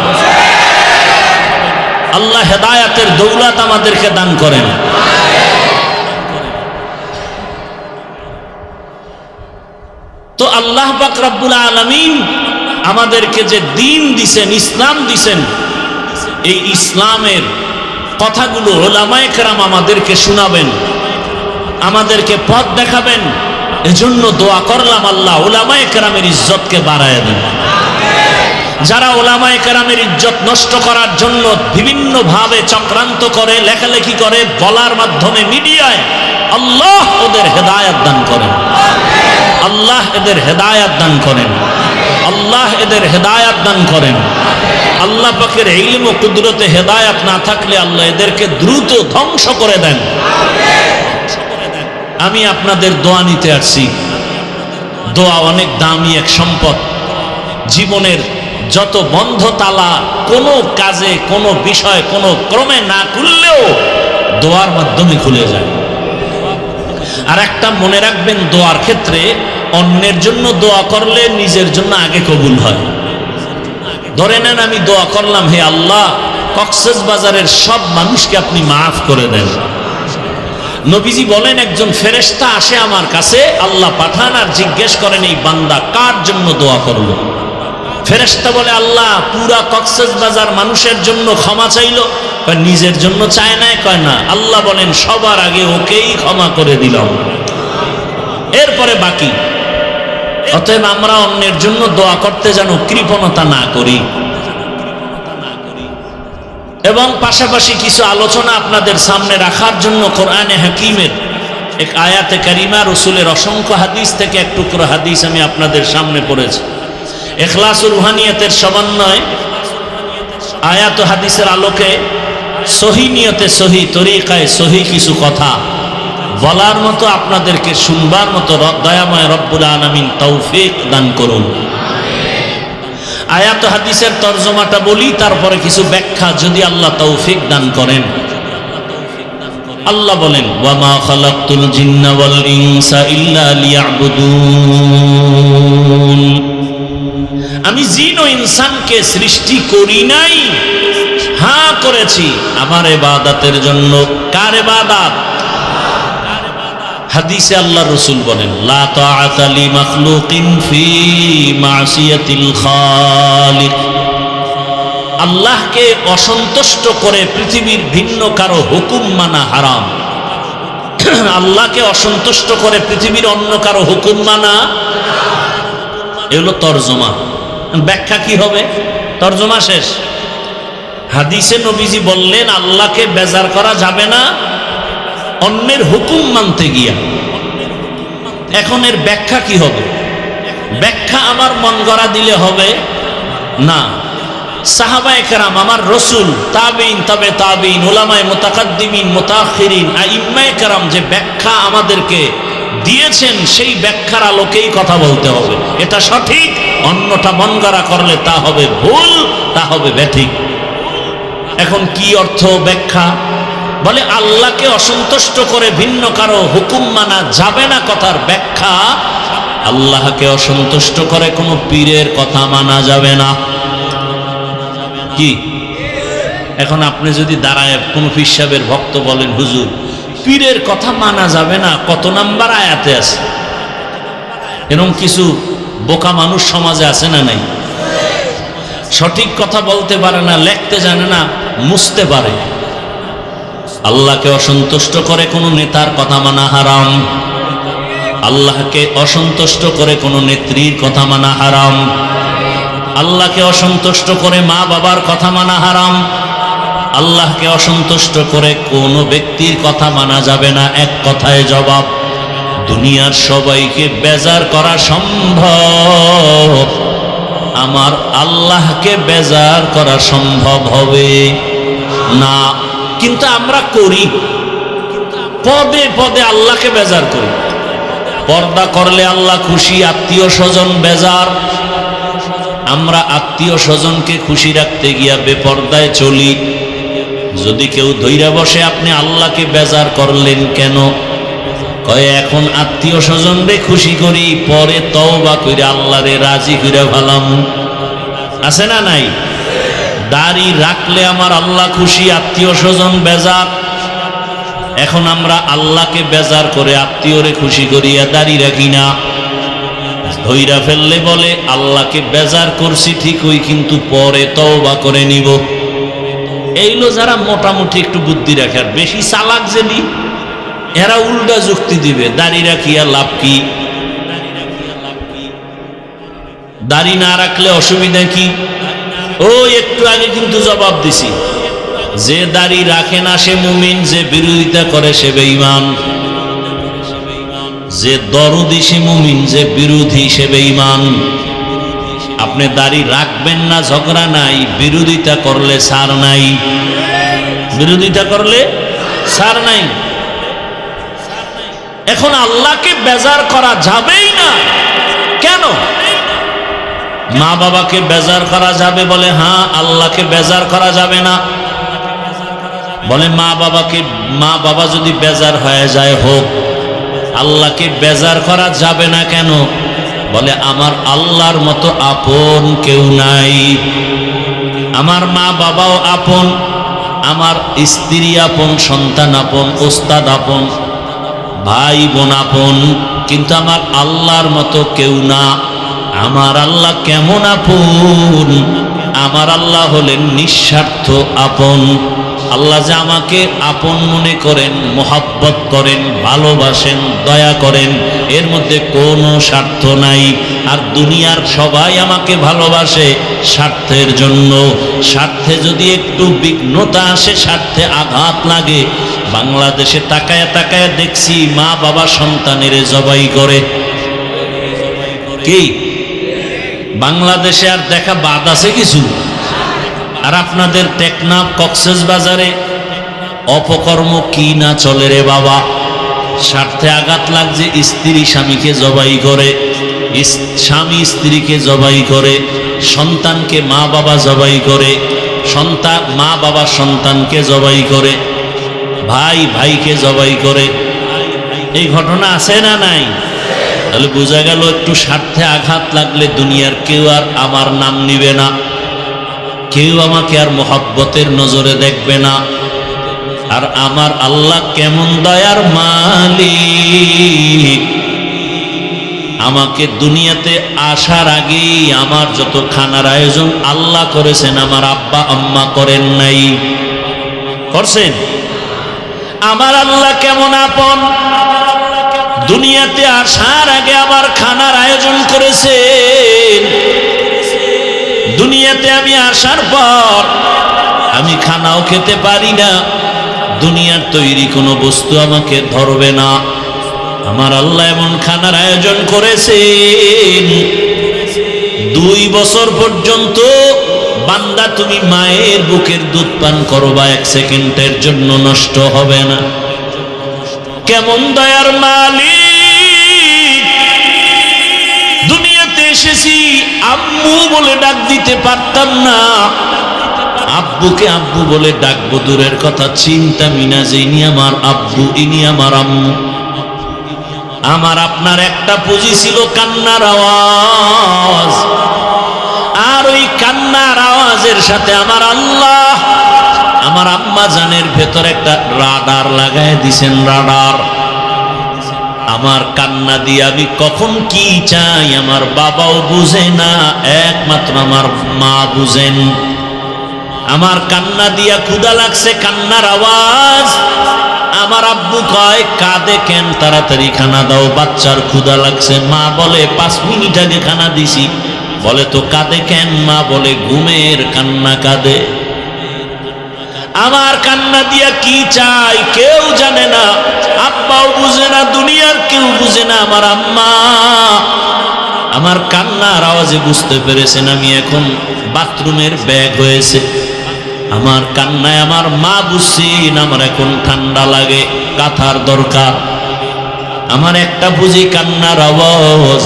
আল্লাহ হেদায়াতের দৌলত আমাদেরকে দান করেন। তো আল্লাহ পাক রব্বুল আলামিন আমাদেরকে যে দিন দিছেন, ইসলাম দিছেন, এই ইসলামের কথাগুলো উলামায়ে কেরাম আমাদেরকে শোনাবেন, আমাদেরকে পথ দেখাবেন। এজন্য দোয়া করলাম আল্লাহ উলামায়ে কেরামের ইজ্জতকে বাড়ায় দেন। যারা উলামায়ে কেরামের ইজ্জত নষ্ট করার জন্য বিভিন্ন ভাবে চক্রান্ত করে, লেখালেখি করে, বলার মাধ্যমে মিডিয়ায়, আল্লাহ ওদের হেদায়েত দান করেন। আল্লাহ এদের হেদায়েত দান করেন। আল্লাহ এদের হেদায়েত দান করেন। আল্লাহ পাকের ইলম ও কুদরতে হেদায়েত না থাকলে আল্লাহ এদেরকে দ্রুত ধ্বংস করে দেন। আমি আপনাদের দোয়া নিতে আসছি। দোয়া অনেক দামি এক সম্পদ। জীবনের যত বন্ধ তালা কোনো কাজে, কোনো বিষয়, কোনো ক্রমে না খুললেও দোয়ার মাধ্যমে খুলে যায়। আর একটা মনে রাখবেন, দোয়ার ক্ষেত্রে অন্যের জন্য দোয়া করলে নিজের জন্য আগে কবুল হয়। ধরে নেন আমি দোয়া করলাম, হে আল্লাহ কক্সবাজারের সব মানুষকে আপনি মাফ করে দেন। নবীজি বলেন, একজন ফেরেশতা আসে আমার কাছে, আল্লাহ পাঠান, আর জিজ্ঞেস করেন এই বান্দা কার জন্য দোয়া করলো। ফেরেশতা বলে, আল্লাহ পুরা কক্সবাজার মানুষের জন্য ক্ষমা চাইলো। নিজের জন্য চায় না? কয় না। আল্লাহ বলেন, সবার আগে ওকেই ক্ষমা করে দিলাম, এরপরে বাকি। অতএব আমরা অন্যের জন্য দোয়া করতে যেন কৃপণতা না করি। এবং পাশাপাশি কিছু আলোচনা আপনাদের সামনে রাখার জন্য কোরআনে হাকিমের এক আয়াতে কারিমা, রসুলের অসংখ্য হাদিস থেকে এক টুকরো হাদিস আমি আপনাদের সামনে পড়েছি। ইখলাস ও রুহানিয়াতের সমন্বয় আয়াত ও হাদিসের আলোকে সহি নিয়তে, সহি তরিকায়, সহি কিছু কথা বলার মতো, আপনাদেরকে শুনবার মতো দয়াময় রব্বুল আলামিন তৌফিক দান করুন। আয়াত ও হাদিসের তরজমাটা বলি, তারপরে কিছু ব্যাখ্যা যদি আল্লাহ তৌফিক দান করেন। আল্লাহ বলেন, ওয়ামা খালাকতুল জিন্না ওয়াল ইনসা ইল্লা লিয়াবুদুন। আমি জিন ও ইনসানকে সৃষ্টি করি নাই, হ্যাঁ করেছি আমার ইবাদতের জন্য। কার ইবাদত? হাদিসে আল্লাহ রসুল বলেন, লা তাআতা লি মাখলুকিন ফি মাসিয়াতিল খালিক। আল্লাহকে অসন্তুষ্ট করে পৃথিবীর ভিন্ন কারো হুকুম মানা হারাম। আল্লাহকে অসন্তুষ্ট করে পৃথিবীর অন্য কারো হুকুম মানা, এগুলো তরজমা। ব্যাখ্যা কি হবে? তরজমা শেষ। হাদিসে নবীজি বললেন, আল্লাহকে বেজার করা যাবে না অন্যের হুকুম মানতে গিয়া। এখন এর ব্যাখ্যা কি হবে? ব্যাখ্যা আমার মন গড়া দিলে হবে না। সাহাবায়ে কেরাম, আমার রসুল, তাবিঈন, তবে তাবিঈন, উলামায়ে মুতাকাদ্দিমিন, মুতাআখিরিন, আইম্মায়ে কেরাম যে ব্যাখ্যা আমাদেরকে দিয়েছেন, সেই ব্যাখ্যার আলোকেই কথা বলতে হবে। এটা সঠিক, অন্যটা মন গড়া করলে তা হবে ভুল, তা হবে ব্যাঠিক। এখন কি অর্থ ব্যাখ্যা? বলে আল্লাহকে অসন্তুষ্ট করে ভিন্ন কারো হুকুম মানা যাবে না। কথার ব্যাখ্যা, আল্লাহকে অসন্তুষ্ট করে কোনো পীরের কথা মানা যাবে না। কি? এখন আপনি যদি দাঁড়ায় কোনো পীর সাহেবের ভক্ত বলেন, হুজুর পীরের কথা মানা যাবে না, কত নাম্বার আয়াতে আছে? এরকম কিছু বোকা মানুষ সমাজে আছে না নাই? সঠিক কথা বলতে পারে না, লিখতে জানে না, মুছতে পারে। আল্লাহকে অসন্তুষ্ট করে কোনো নেতার কথা মানা হারাম। আল্লাহকে অসন্তুষ্ট করে কোনো নেত্রীর কথা মানা হারাম। আল্লাহকে অসন্তুষ্ট করে মা বাবার কথা মানা হারাম। আল্লাহকে অসন্তুষ্ট করে কোনো ব্যক্তির কথা মানা যাবে না। এক কথায় জবাব, দুনিয়ার সবাইকে বেজার করা সম্ভব, আমার আল্লাহকে বেজার করা সম্ভব হবে না। কিন্তু আমরা করি, পদে পদে আল্লাহকে বেজার করি। পর্দা করলে আল্লাহ খুশি, আত্মীয় স্বজন বেজার। আমরা আত্মীয় স্বজনকে খুশি রাখতে গিয়া বেপর্দায় চলি। যদি কেউ ধৈর্য বসে, আপনি আল্লাহকে বেজার করলেন কেন? কয় এখন আত্মীয় স্বজনরে খুশি করি, পরে তওবা কইরা আল্লাহরে রাজি কইরা ভালাম। আছে না নাই? দাড়ি রাখলে আমার আল্লাহ খুশি, আত্মীয় স্বজন বেজার। এখন আমরা আল্লাহকে বেজার করে আত্মীয়রে খুশি করিয়া দাড়ি রাখি না। ধৈরা ফেললে বলে আল্লাহকে বেজার করছি ঠিকই, কিন্তু পরে তওবা করে নিব। এইগুলো যারা মোটামুটি একটু বুদ্ধি রাখে, আর বেশি চালাক যেদি, এরা উল্টা যুক্তি দিবে, দাড়ি রাখিয়া লাভ কি? দাড়ি না রাখলে অসুবিধা কি? ও একটু আগে কিন্তু জবাব দিছি, যে দাড়ি রাখে না সে মুমিন, যে বিরোধিতা করে সে বেঈমান। যে দরদি সে মুমিন, যে বিরোধী সে বেঈমান। আপনি দাড়ি রাখবেন না, ঝগড়া নাই, বিরোধিতা করলে ছাড় নাই। বিরোধিতা করলে ছাড় নাই। এখন আল্লাহকে বেজার করা যাবেই না, কেন? মা বাবাকে বেজার করা যাবে? বলে হ্যাঁ। আল্লাহকে বেজার করা যাবে না? বলে মা বাবা যদি বেজার হয়ে যায় হোক, আল্লাহকে বেজার করা যাবে না কেন? বলে আমার আল্লাহর মতো আপন কেউ নাই। আমার মা বাবাও আপন, আমার স্ত্রী আপন, সন্তান আপন, ওস্তাদ আপন, ভাই বোন আপন, কিন্তু আমার আল্লাহর মতো কেউ না। আমার আল্লাহ কেমন আপন? আমার আল্লাহ হলেন নিঃস্বার্থ আপন। আল্লাহ যে আমাকে আপন মনে করেন, মোহাব্বত করেন, ভালোবাসেন, দয়া করেন, এর মধ্যে কোনো স্বার্থ নাই। আর দুনিয়ার সবাই আমাকে ভালোবাসে স্বার্থের জন্য। স্বার্থে যদি একটু বিঘ্নতা আসে, স্বার্থে আঘাত লাগে, বাংলাদেশে তাকায় তাকায় দেখছি মা বাবা সন্তানের জবাই করে। কি বাংলাদেশে আর দেখা বাদ আছে কিছু? আর আপনাদের টেকনাফ কক্সবাজারে অপকর্ম কি না চলে রে বাবা। স্বার্থে আঘাত লাগছে, স্ত্রী স্বামীকে জবাই করে, স্বামী স্ত্রীকে জবাই করে, সন্তানকে মা বাবা জবাই করে, সন্তান মা বাবা সন্তানকে জবাই করে, ভাই ভাইকে জবাই করে। এই ঘটনা আছে না নাই? তাহলে বোঝা গেল একটু স্বার্থে আঘাত লাগলে দুনিয়ার কেউ আর আমার নাম নিবে না, কেউ আমাকে আর মোহাব্বতের নজরে দেখবে না। আর আমার আল্লাহ কেমন দয়ার মালিক! আমাকে দুনিয়াতে আসার আগেই আমার যত খানার আয়োজন আল্লাহ করেছেন, আমার আব্বা আম্মা করেন নাই। করছেন? আমার আল্লাহ কেমন আপন! দুনিয়াতে আসার আগে আমার খানার আয়োজন করেছেন। দুনিয়াতে আমি আসার পর আমি খানাও খেতে পারি না, দুনিয়ার তৈরি কোনো বস্তু আমাকে ধরবে না। আমার আল্লাহ এমন খানার আয়োজন করেছেন, 2 বছর পর্যন্ত বান্দা তুমি মায়ের বুকের দুধ পান করবা, 1 সেকেন্ডের জন্য নষ্ট হবে না। কেমন দয়ার মালিক! দুনিয়াতে এসেছি, আম্মু বলে ডাক দিতে পারতাম না, আব্বুকে আব্বু বলে ডাকবো দূরের কথা, চিন্তা মিনা যে ইনি আমার আব্বু, ইনি আমার আম্মু। আমার আপনার একটা পুঁজি ছিল কান্নার আওয়াজ, আর ওই কান্নার আওয়াজের সাথে আমার আল্লাহ আমার আম্মা জানের ভেতর একটা রাডার লাগায় দিছেন। রাডার আমার কান্না দিয়ে আমি কখন কি চাই আমার বাবাও বুঝে না, একমাত্র আমার মা বুঝেন। আমার কান্না দিয়া ক্ষুধা লাগছে, কান্নার আওয়াজ, আমার আব্বু কয় কাঁদে কেন, তাড়াতাড়ি খানা দাও, বাচ্চার ক্ষুধা লাগছে। মা বলে 5 মিনিট আগে খানা দিছি। বলে তো কাঁদে কেন? মা বলে ঘুমের কান্না কাঁদে। আমার কান্না দিয়া কি চাই কেউ জানে না, আব্বাও বুঝে না, দুনিয়ার কেউ বুঝে না। আমার আম্মা আমার কান্নার আওয়াজে বুঝতে পেরেছেন আমি এখন বাথরুমের ব্যাগ হয়েছে। আমার কান্নায় আমার মা বুঝছেন আমার এখন ঠান্ডা লাগে, কাঁথার দরকার। আমার একটা বুঝি কান্নার আওয়াজ,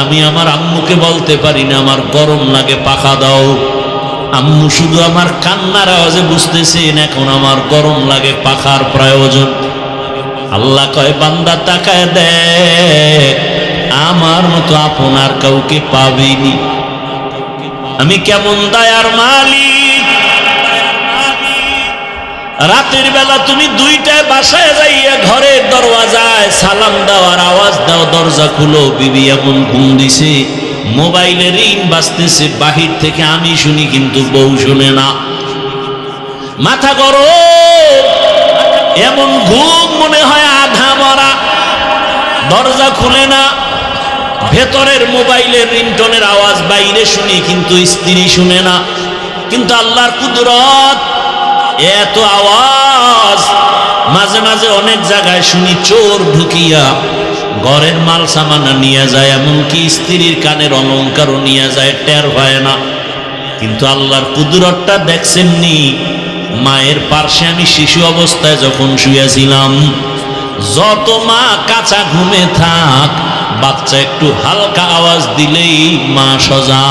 আমি আমার আম্মুকে বলতে পারি না আমার গরম লাগে, পাখা দাও। আম্মু শুধু আমার কান্নার আওয়াজে বুঝতেছেন এখন আমার গরম লাগে, পাখার প্রয়োজন। আল্লাহ কয় বান্দা তাকায় দেখ, আমার মতো আপনার কাউকে পাবেনি। আমি কেমন দয়ার মালিক! রাতের বেলা তুমি 2টায় বাসায় যাইয়া ঘরের দরওয়াজায় সালাম দেওয়ার আওয়াজ দাও, দরজা খুলো, বিবি এমন ঘুম দিছে, মোবাইলে রিং বাজতেছে বাহির থেকে, আমি শুনি কিন্তু বউ শুনে না। মাথা গরম, এমন ঘুম মনে হয় আধা মরা। দরজা খুলে না, ভেতরের মোবাইলের রিংটোনের আওয়াজ বাইরে শুনি কিন্তু স্ত্রী শুনে না। কিন্তু আল্লাহর কুদরত, এত আওয়াজ! মাঝে মাঝে অনেক জায়গায় শুনি চোর ঢুকিয়া ঘরের মাল সামানা নিয়ে যায়, এমনকি স্ত্রীর কানের অলংকারও নিয়ে যায়, টের হয় না। কিন্তু আল্লাহর কুদরতটা দেখছেননি? মায়ের পার্শ্বে আমি শিশু অবস্থায় যখন শুয়েছিলাম, যত মা কাঁচা ঘুমে থাক, বাচ্চা একটু হালকা আওয়াজ দিলেই মা সজা।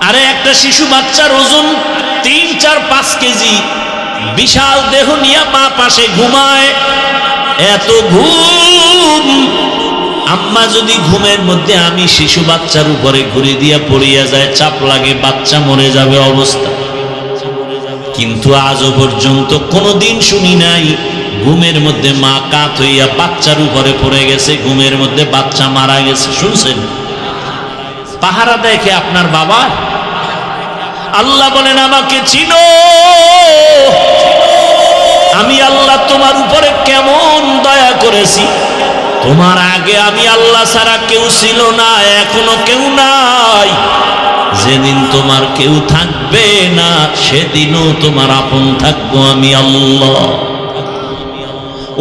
আরে একটা শিশু বাচ্চার ওজন 3-4-5 কেজি, বিশাল দেহ নিয়ে মা পাশে ঘুমায়, এত ঘুম। আম্মা যদি ঘুমের মধ্যে আমি শিশু বাচ্চার উপরে ঘুরে দিয়া পড়িয়া যায়, চাপ লাগে, বাচ্চা মরে যাবে অবস্থা। কিন্তু আজও পর্যন্ত কোনোদিন শুনি নাই ঘুমের মধ্যে মা কাত হইয়া বাচ্চার উপরে পড়ে গেছে, ঘুমের মধ্যে বাচ্চা মারা গেছে। শুনছেন? পাহারা দেখে আপনার বাবা। আল্লাহ বলেন আমাকে চিনো, আমি আল্লাহ তোমার উপরে কেমন দয়া করেছি। তোমার আগে আমি আল্লাহ ছাড়া কেউ ছিল না, এখনো কেউ নাই। যেদিন তোমার কেউ থাকবে না সেদিনও তোমার আপন থাকবো আমি আল্লাহ।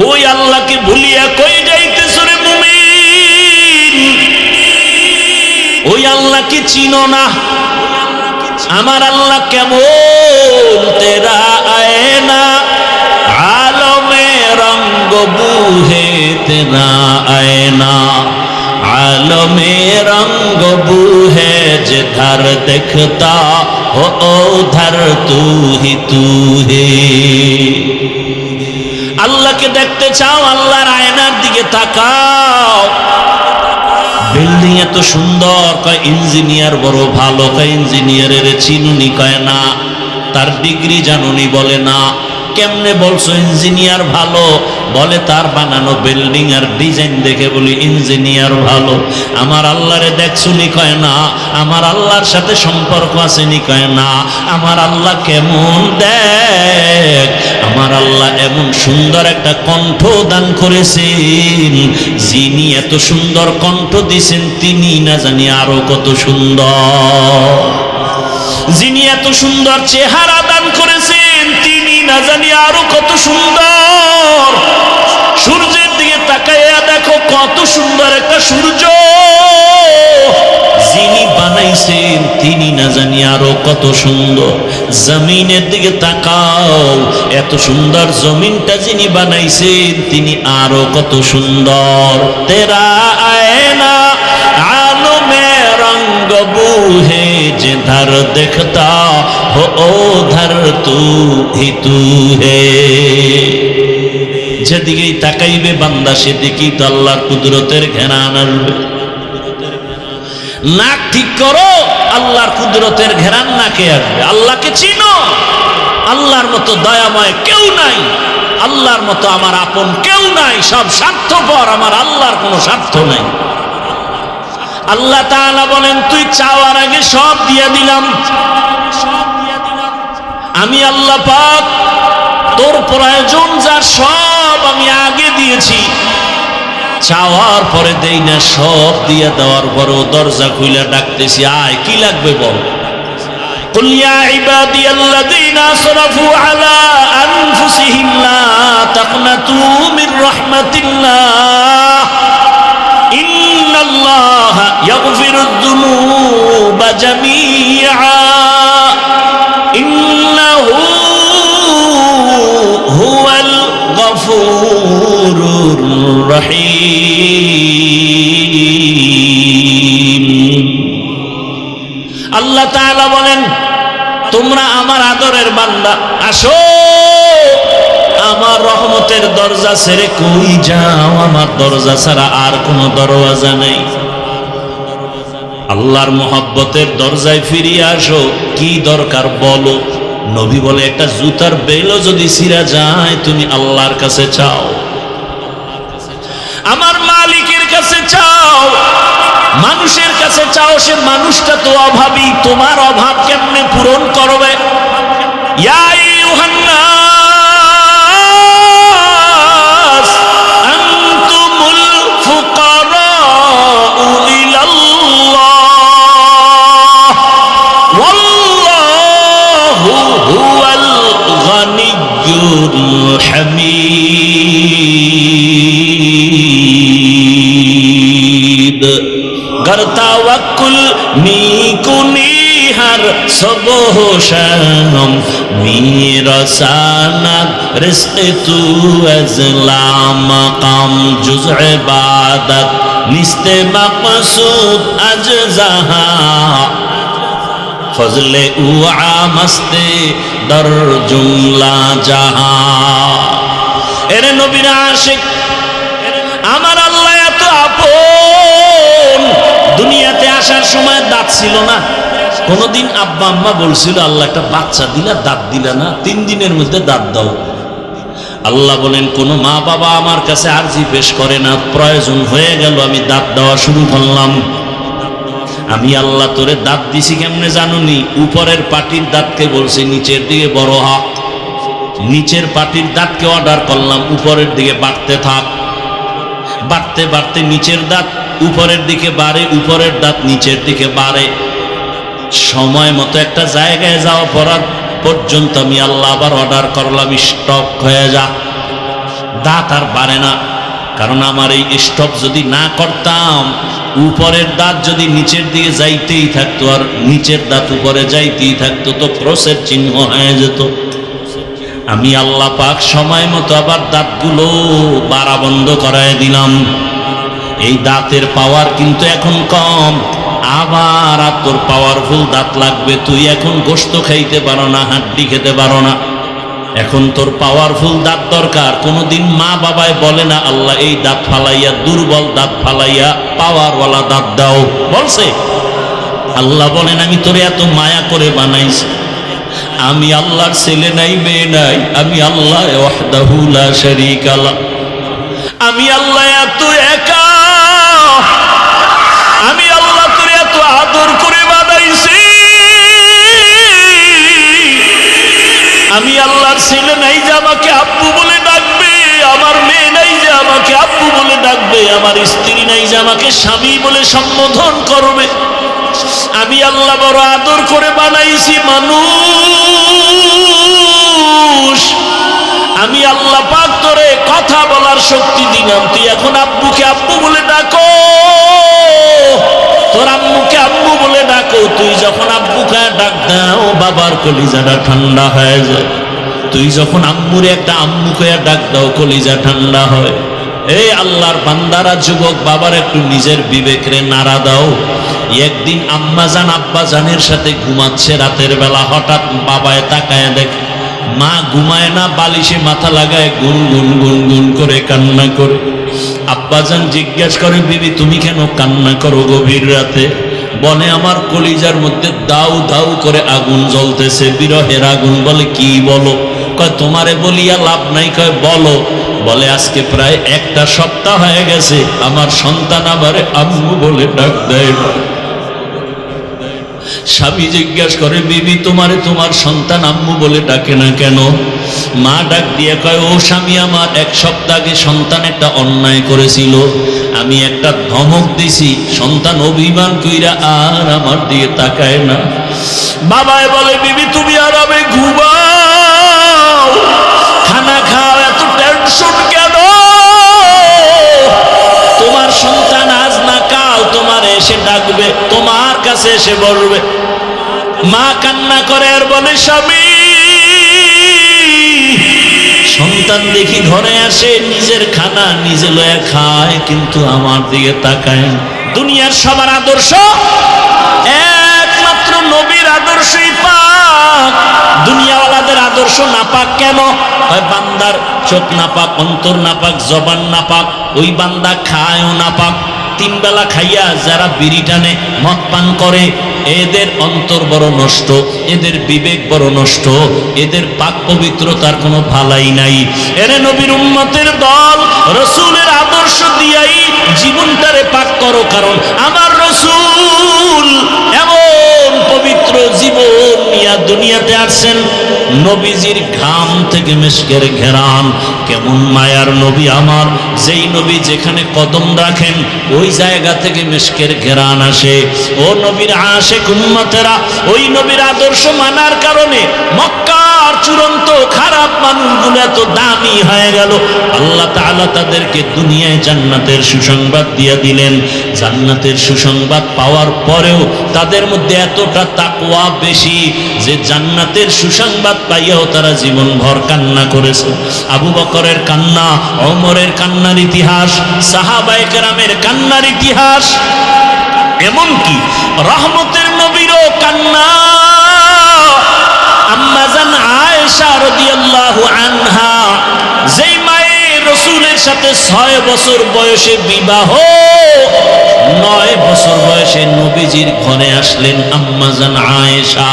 ওই আল্লাহকে ভুলিয়া কই যাইতেছ রে মুমিন? ওই আল্লাহকে চিনো না? আমার আল্লাহ কেমন? তেরা আয়না আলমে রঙ্গ বুহে তেরা আয়না आलमे रंग बू है जिधर दिखता हो उधर तू ही तू है। আল্লাহকে দেখতে চাও, আল্লাহর আয়নার দিকে তাকাও। বিল্ডিং এত সুন্দর, কয় ইঞ্জিনিয়ার বড় ভালো, কয় ইঞ্জিনিয়ারের চিনুনি, কয় না তার ডিগ্রি জানুনি, বলে না। কেমনে বলছো ইঞ্জিনিয়ার ভালো? বলে তার বানানো বিল্ডিং আর ডিজাইন দেখে বলি ইঞ্জিনিয়ার ভালো। আমার আল্লাহরে দেখছুনি? কয় না। আমার আল্লাহর সাথে সম্পর্ক আসেনি? কয় না। আমার আল্লাহ কেমন? দেখ, আমার আল্লাহ এমন সুন্দর একটা কণ্ঠ দান করেছেন, যিনি এত সুন্দর কণ্ঠ দিছেন তিনি না জানি আরো কত সুন্দর। যিনি এত সুন্দর চেহারা দান করেছেন তিনি না জানি আরো কত সুন্দর। সূর্যের দিকে তাকাইয়া দেখো কত সুন্দর একটা সূর্য। যিনি বানাইছেন তিনি না জানি আরো কত সুন্দর। জমিনের দিকে তাকাও, এত সুন্দর জমিনটা যিনি বানাইছেন তিনি আরো কত সুন্দর। তেরা আয়না আলমে রঙ্গ বুহে जिधर दिखता हो उधर तू ही तू है। যেদিকেই তাকাইবে বান্দা সেদিকেই তো আল্লাহর কুদরতের ঘেরান আসবে। নাক ঠিক করো, আল্লাহর কুদরতের ঘেরান নাকে আসবে। আল্লাহকে চিনো, আল্লাহর মতো দয়াময় কেউ নাই, আল্লাহর মতো আমার আপন কেউ নাই। সব স্বার্থপর, আমার আল্লাহর কোনো স্বার্থ নাই। আল্লাহ তাআলা বলেন তুই চাওয়ার আগে সব দিয়ে দিলাম। আমি আল্লাহ পাক তোর প্রয়োজন যার সব আমি আগে দিয়েছি। চাওয়ার পরে দেই না, সব দিয়ে দেওয়ার পরও দরজা খুলে ডাকতেছি, আয় কি লাগবে বল। কুল ইয়া ইবাদিয়াল্লাযীনা আসরাফু আলা আনফুসিহিম লা তাকনাতু মির রাহমাতিল্লাহ ইন্নাল্লাহা ইয়াগফিরুয যুনুবা জামিআ ইন্নাহু হুয়াল গফুরুর রহিম। আল্লাহ তাআলা বলেন তোমরা আমার আদরের বান্দা, আসো আমার রহমতের দরজা ছেড়ে কই যাও? আমার দরজা ছাড়া আর কোনো দরওয়াজা নেই। আল্লাহর মোহাব্বতের দরজায় ফিরিয়ে আসো। কি দরকার বলো? নবী বলে একটা জুতার বেলও যদি ছিঁড়া যায় তুমি আল্লাহর কাছে চাও, আমার মালিকের কাছে চাও। মানুষের কাছে চাও, সে মানুষটা তো অভাবী, তোমার অভাব কেমনে পূরণ করবে? ইয়া আইয়ুহান নাস আনতুমুল ফুকারাউ ইলাল্লাহ ওয়াল্লাহু হুয়াল গানিয়্যুল হামিদ। गर तवक्कुल नी कुनी हर सुबह शाम मीरसानत रिज़्क़ तू अज़ला मकाम जुज़ इबादत निस्ते मक़सूद अजज़हा फज़ले उआ मस्ते दर जुमला जहा। एरे नबीर आशिक আমার আল্লাহ এত আপন। দুনিয়াতে আসার সময় দাঁত ছিল না, কোনদিন আব্বা আম্মা বলছিল আল্লাহ একটা বাচ্চা দিলা দাঁত দিলা না, 3 দিনের মধ্যে দাঁত দাও। আল্লাহ বলেন কোন মা বাবা আমার কাছে আরজি পেশ করে না, প্রয়োজন হয়ে গেল আমি দাঁত দেওয়া শুরু করলাম। আমি আল্লাহ তোরে দাঁত দিছি কেমনে জানুনি? উপরের পাটির দাঁতকে বলছে নিচের দিকে বড় হ, নিচের পাটির দাঁতকে অর্ডার করলাম উপরের দিকে বাড়তে থাক। বাড়তে বাড়তে নিচের দাঁত উপরের দিকে বাড়ে, উপরের দাঁত নিচের দিকে বাড়ে। সময় মতো একটা জায়গায় যাওয়া পর্যন্ত আমি আল্লাহ আবার অর্ডার করলাম স্টপ হয়ে যা, দাঁত আর বাড়ে না। কারণ আমার এই স্টপ যদি না করতাম, উপরের দাঁত যদি নিচের দিকে যাইতেই থাকতো আর নিচের দাঁত উপরে যাইতেই থাকতো, তো ক্রসের চিহ্ন হয়ে যেত। আমি আল্লাহ পাক সময় মতো আবার দাঁতগুলো বাড়া বন্ধ করায় দিলাম। এই দাঁতের পাওয়ার কিন্তু এখন কম, আবার আর তোর পাওয়ারফুল দাঁত লাগবে। তুই এখন গোশত খাইতে পারো না, হাড্ডি খেতে পারো না, এখন তোর পাওয়ারফুল দাঁত দরকার। কোনোদিন মা বাবায় বলে না আল্লাহ এই দাঁত ফালাইয়া, দুর্বল দাঁত ফালাইয়া পাওয়ারওয়ালা দাঁত দাও, বলছে? আল্লাহ বলেন আমি তোরে এত মায়া করে বানাইছি, আমি আল্লাহর ছেলে নাই মেয়ে নাই, আমি আল্লাহ ওয়াহদাহু লা শারীকা লা, আমি আল্লাহ এত একা, আমি আল্লাহ তোরে এত আদর করে বানাইছি। আমি আল্লাহর ছেলে নাই যে আমাকে আব্বু বলে ডাকবে, আমার মেয়ে নাই যে আমাকে আব্বু বলে ডাকবে, আমার স্ত্রী নাই যে আমাকে স্বামী বলে সম্বোধন করবে। আমি আল্লাহ বড় আদর করে বানাইছি মানুষ। আমি আল্লাহ পাক তোরে কথা বলার শক্তি দিলাম, তুই এখন আব্বুকে আব্বু বলে ডাকো, তোর আম্মুকে আম্মু বলে ডাকো। তুই যখন আব্বুকে ডাক দাও বাবার কলিজাটা ঠান্ডা হয়ে যায়, তুই যখন আম্মুরে একটা আম্মুকে ডাক দাও কলিজা ঠান্ডা হয়। এই আল্লাহর বান্দারা, যুবক বাবার একটু নিজের বিবেকরে নাড়া দাও। একদিন আম্মাজান আব্বাজানের সাথে ঘুমাচ্ছে রাতের বেলা, হঠাৎ বাবায় তাকায় দেখে মা ঘুমায় না, বালিশে মাথা লাগায় গুন গুন গুন গুন করে কান্না করে। আব্বাজান জিজ্ঞেস করে বিবি তুমি কেন কান্না করো গভীর রাতে? বলে আমার কলিজার মধ্যে দাউ দাউ করে আগুন জ্বলতেছে, বিরহের আগুন। বলে কি বলো? কয় তোমারে বলিয়া লাভ নাই। কয় বলো। বলে আজকে প্রায় 1 সপ্তাহ হয়ে গেছে আমার সন্তান আমারে আম্মু বলে ডাক দেয় না। স্বামী জিজ্ঞেস করে বিবি তোমারে তোমার সন্তান আম্মু বলে ডাকে না কেন? মা ডাক দিয়ে কয় ও স্বামী, আমার 1 সপ্তাহ আগে সন্তান একটা অন্যায় করেছিল, আমি একটা ধমক দিছি, সন্তান অভিমান কইরা আর আমার দিকে তাকায় না। বাবায় বলে বিবি তুমি আরামে ঘুমাও, খানা খাও, এত টেনশন কেন? তোমার সন্তান আজ না কাল তোমার এসে ডাকবে, তোমার কাছে এসে বলবে। মা কান্না করে আর বলে স্বামী, সন্তান দেখি ঘরে আসে, নিজের খানা নিজে লয়ে খায়, কিন্তু আমার দিকে তাকায়। দুনিয়ার সবার আদর্শ একমাত্র নবীর আদর্শই পাক, দুনিয়াওয়ালাদের আদর্শ নাপাক কেন? বান্দার চোখ নাপাক, অন্তর নাপাক, জবান নাপাক, ওই বান্দা খায়ও নাপাক। 3 বেলা খাইয়া যারা বিড়ি টানে, মদ পান করে, এদের অন্তর বড় নষ্ট, এদের বিবেক বড় নষ্ট, এদের পাক পবিত্রতার কোনো ভালাই নাই। এরে নবীর উম্মতের দল, রসুলের আদর্শ দিয়াই জীবনটারে পাক করো, কারণ আমার রসুল এমন পবিত্র জীবন নিয়া দুনিয়া দুনিয়াতে আসছেন, নবীজির ঘাম থেকে মিশকের ঘেরান। কেমন মায়ার নবী আমার, যেই নবী যেখানে কদম রাখেন ওই জায়গা থেকে মিশকের ঘেরান আসে। ও নবীর আশিক উম্মতেরা, ওই নবীর আদর্শ মানার কারণে মক্কার চূড়ান্ত খারাপ মানুষগুলো এত দামি হয়ে গেল। আল্লাহ তাআলা তাদেরকে দুনিয়ায় জান্নাতের সুসংবাদ দিয়ে দিলেন। জান্নাতের সুসংবাদ পাওয়ার পরেও তাদের মধ্যে এতটা তাকওয়া বেশি যে জান্নাতের সুসংবাদ পাইয়াও তারা জীবনভর কান্না করেছে। আবু বকরের কান্না, ওমরের কান্নার ইতিহাস, সাহাবায়ে কেরামের কান্নার ইতিহাস, এমনকি রহমতের নবীরও কান্না। আম্মা জান আয়েশা রাদিয়াল্লাহু আনহা, যেই মায়ের রাসূলের সাথে 6 বছর বয়সে বিবাহ, 9 বছর বয়সে নবীজির ঘরে আসলেন আম্মা জান আয়েশা।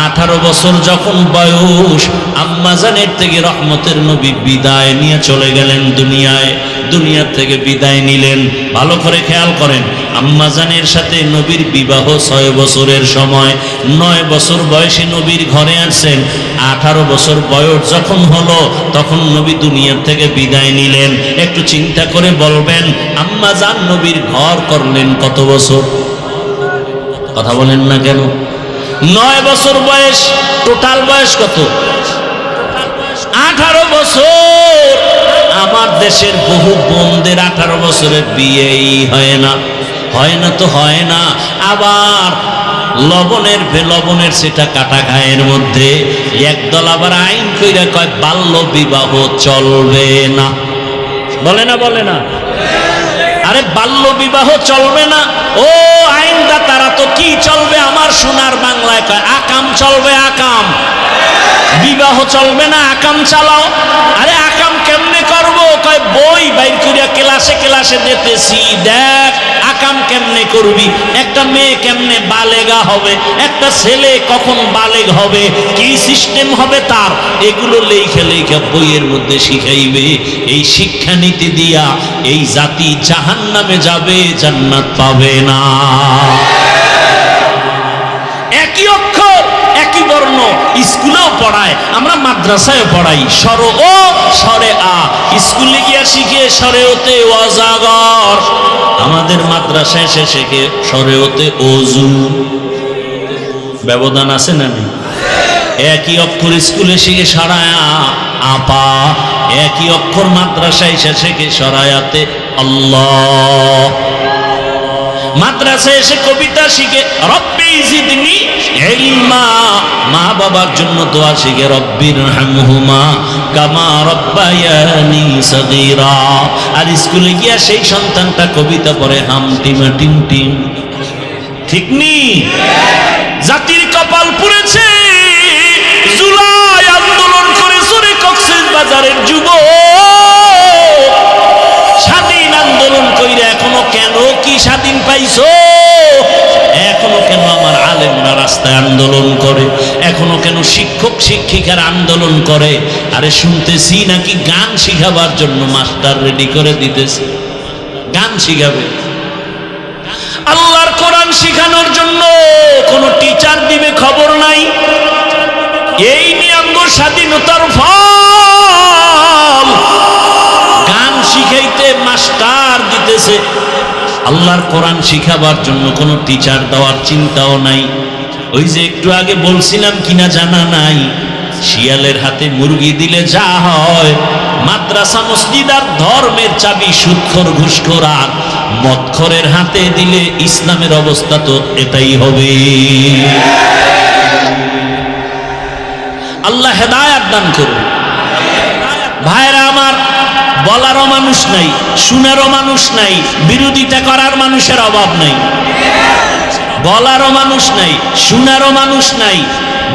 18 বছর যখন বয়স, আম্মাজানের থেকে রহমতের নবী বিদায় নিয়ে চলে গেলেন দুনিয়ায়। দুনিয়া থেকে বিদায় নিলেন। ভালো করে খেয়াল করেন, আম্মাজানের সাথে নবীর বিবাহ 6 বছরের সময়। 9 বছর বয়সে নবীর ঘরে আসছেন। 18 বছর বয়স যখন হলো তখন নবী দুনিয়া থেকে বিদায় নিলেন। একটু চিন্তা করে বলবেন, আম্মাজান নবীর ঘর করলেন কত বছর? কথা বলেন না কেন? 9 বছর বয়স, টোটাল বয়স কত? 18 বছর। আমার দেশের বহু বোনদের 18 বছরের বিয়েই হয় না। হয় না তো হয় না। আবার লবণের সেটা কাটা গায়ের মধ্যে একদল আবার আইন কইরা কয় বাল্য বিবাহ চলবে না। বলে না, বলে না? আরে বাল্য বিবাহ চলবে না, ও আইনটা তারা তো কি চলবে? আমার সোনার বাংলায় কয় আকাম চলবে, আকাম। বিবাহ চলবে না, আকাম চালাও। আরে আকাম কেমনে করবো? কয় বই বাইর করিয়া ক্লাসে ক্লাসে যেতেছি, দেখ আকাম কেমনে করবি, একটা মেয়ে কেমনে বালেগা হবে, একটা ছেলে কখন বালেগ হবে, কি সিস্টেম হবে তার, এগুলো লেখা লেখা বইয়ের মধ্যে শিখাইবে। এই শিক্ষানীতি দিয়া এই জাতি জাহান্নামে যাবে, জান্নাত পাবে না। একই অক্ষর, একই বর্ণ স্কুলেও পড়ায়, আমরা মাদ্রাসায় পড়াই স্বর ও স্বরে আ। স্কুলে গিয়া শিখে স্বরে ওতে অজাগর, আমাদের মাদ্রাসায় এসে শেখে স্বরে ওতে অজু। ব্যবধান আছে না? একই অক্ষর স্কুলে শিখে সরায়া আপা, একই অক্ষর মাদ্রাসায় এসে শেখে সরায়াতে আল্লাহ। মাদ্রাসায় এসে কবিতা শিখে রব্বি জিদনি ইলমা, মা বাবার জন্য দোয়া শিখে রব্বিরহামহুমা কামা রব্বায়ানি সগীরা। আর স্কুলে গিয়া সেই সন্তানটা কবিতা পড়ে হাম টিমা টিম টিম। ঠিক নি? জাতির কপাল পুড়েছে। জুলাই আন্দোলন করেছে কক্সবাজারের যুবক, স্বাধীন আন্দোলন কইরা এখনো কেন কি স্বাধীন পাইছো? এখনো কেন আমার আলেমরা রাস্তায় আন্দোলন করে? এখনো কেন শিক্ষক শিক্ষিকার আন্দোলন করে? আরে শুনতেছি নাকি গান শিখাবার জন্য মাস্টার রেডি করে দিতেছে, গান শিখাবে। আল্লাহর কোরআন শিখানোর জন্য কোন টিচার দিবে খবর নাই। এই নিয়ঙ্গ স্বাধীনতার ফল, গান শিখাইতে মাস্টার দিতেছে। আল্লাহর কোরআন শিখাবার জন্য কোনো টিচার দেওয়ার চিন্তাও নাই। ওই যে একটু আগে বলছিলাম কিনা জানা নাই, শিয়ালের হাতে মুরগি দিলে যা হয়, মাদ্রাসা মসজিদ আর ধর্মের চাবি সুদখোর ঘুষখোর আর মদখোরের হাতে দিলে ইসলামের অবস্থা তো এটাই হবে। আল্লাহ হেদায়েত দান করুন। ভাইরা আমার, বলারও মানুষ নাই, শুনারও মানুষ নাই, বিরোধিতা করার মানুষের অভাব নাই। বলারও মানুষ নাই, শুনারও মানুষ নাই,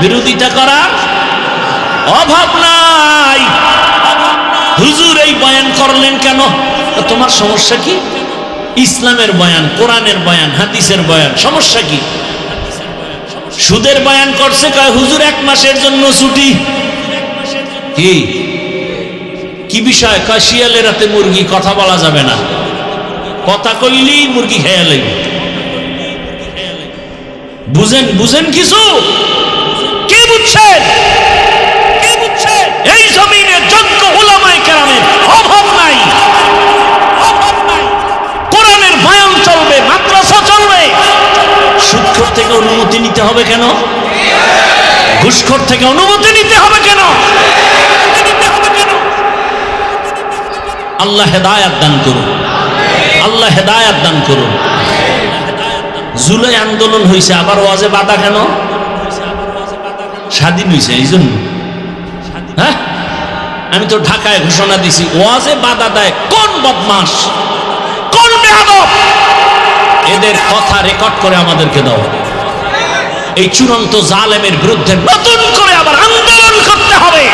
বিরোধিতা করার অভাব নাই। হুজুর এই বয়ান করলেন কেন? তোমার সমস্যা কি? ইসলামের বয়ান, কোরআনের বয়ান, হাদিসের বয়ান, সমস্যা কি? সুদের বয়ান করছে, কয় হুজুর 1 মাসের জন্য ছুটি। কি কি বিষয়? কয় শিয়ালের হাতে মুরগি, কথা বলা যাবে না, কথা কইলেই মুরগি খেয়ে লাগবে। বুঝেন বুঝেন কিছু? কি থেকে অনুমতি নিতে হবে কেন? ঘুষখোর থেকে অনুমতি নিতে হবে কেন? আল্লাহ হেদায়াত দান করুন, আল্লাহ হেদায়াত দান করুন। জুলাই আন্দোলন হয়েছে, আবার ওয়াজে বাধা কেন? স্বাধীন হয়েছে এই জন্য। হ্যাঁ, আমি তো ঢাকায় ঘোষণা দিছি, ওয়াজে বাধা দেয় কোন বদমাস, কোন বেয়াদব, এদের কথা রেকর্ড করে আমাদেরকে দাও। এই চূড়ান্ত জালেমের বিরুদ্ধে নতুন করে আবার আন্দোলন করতে হবে।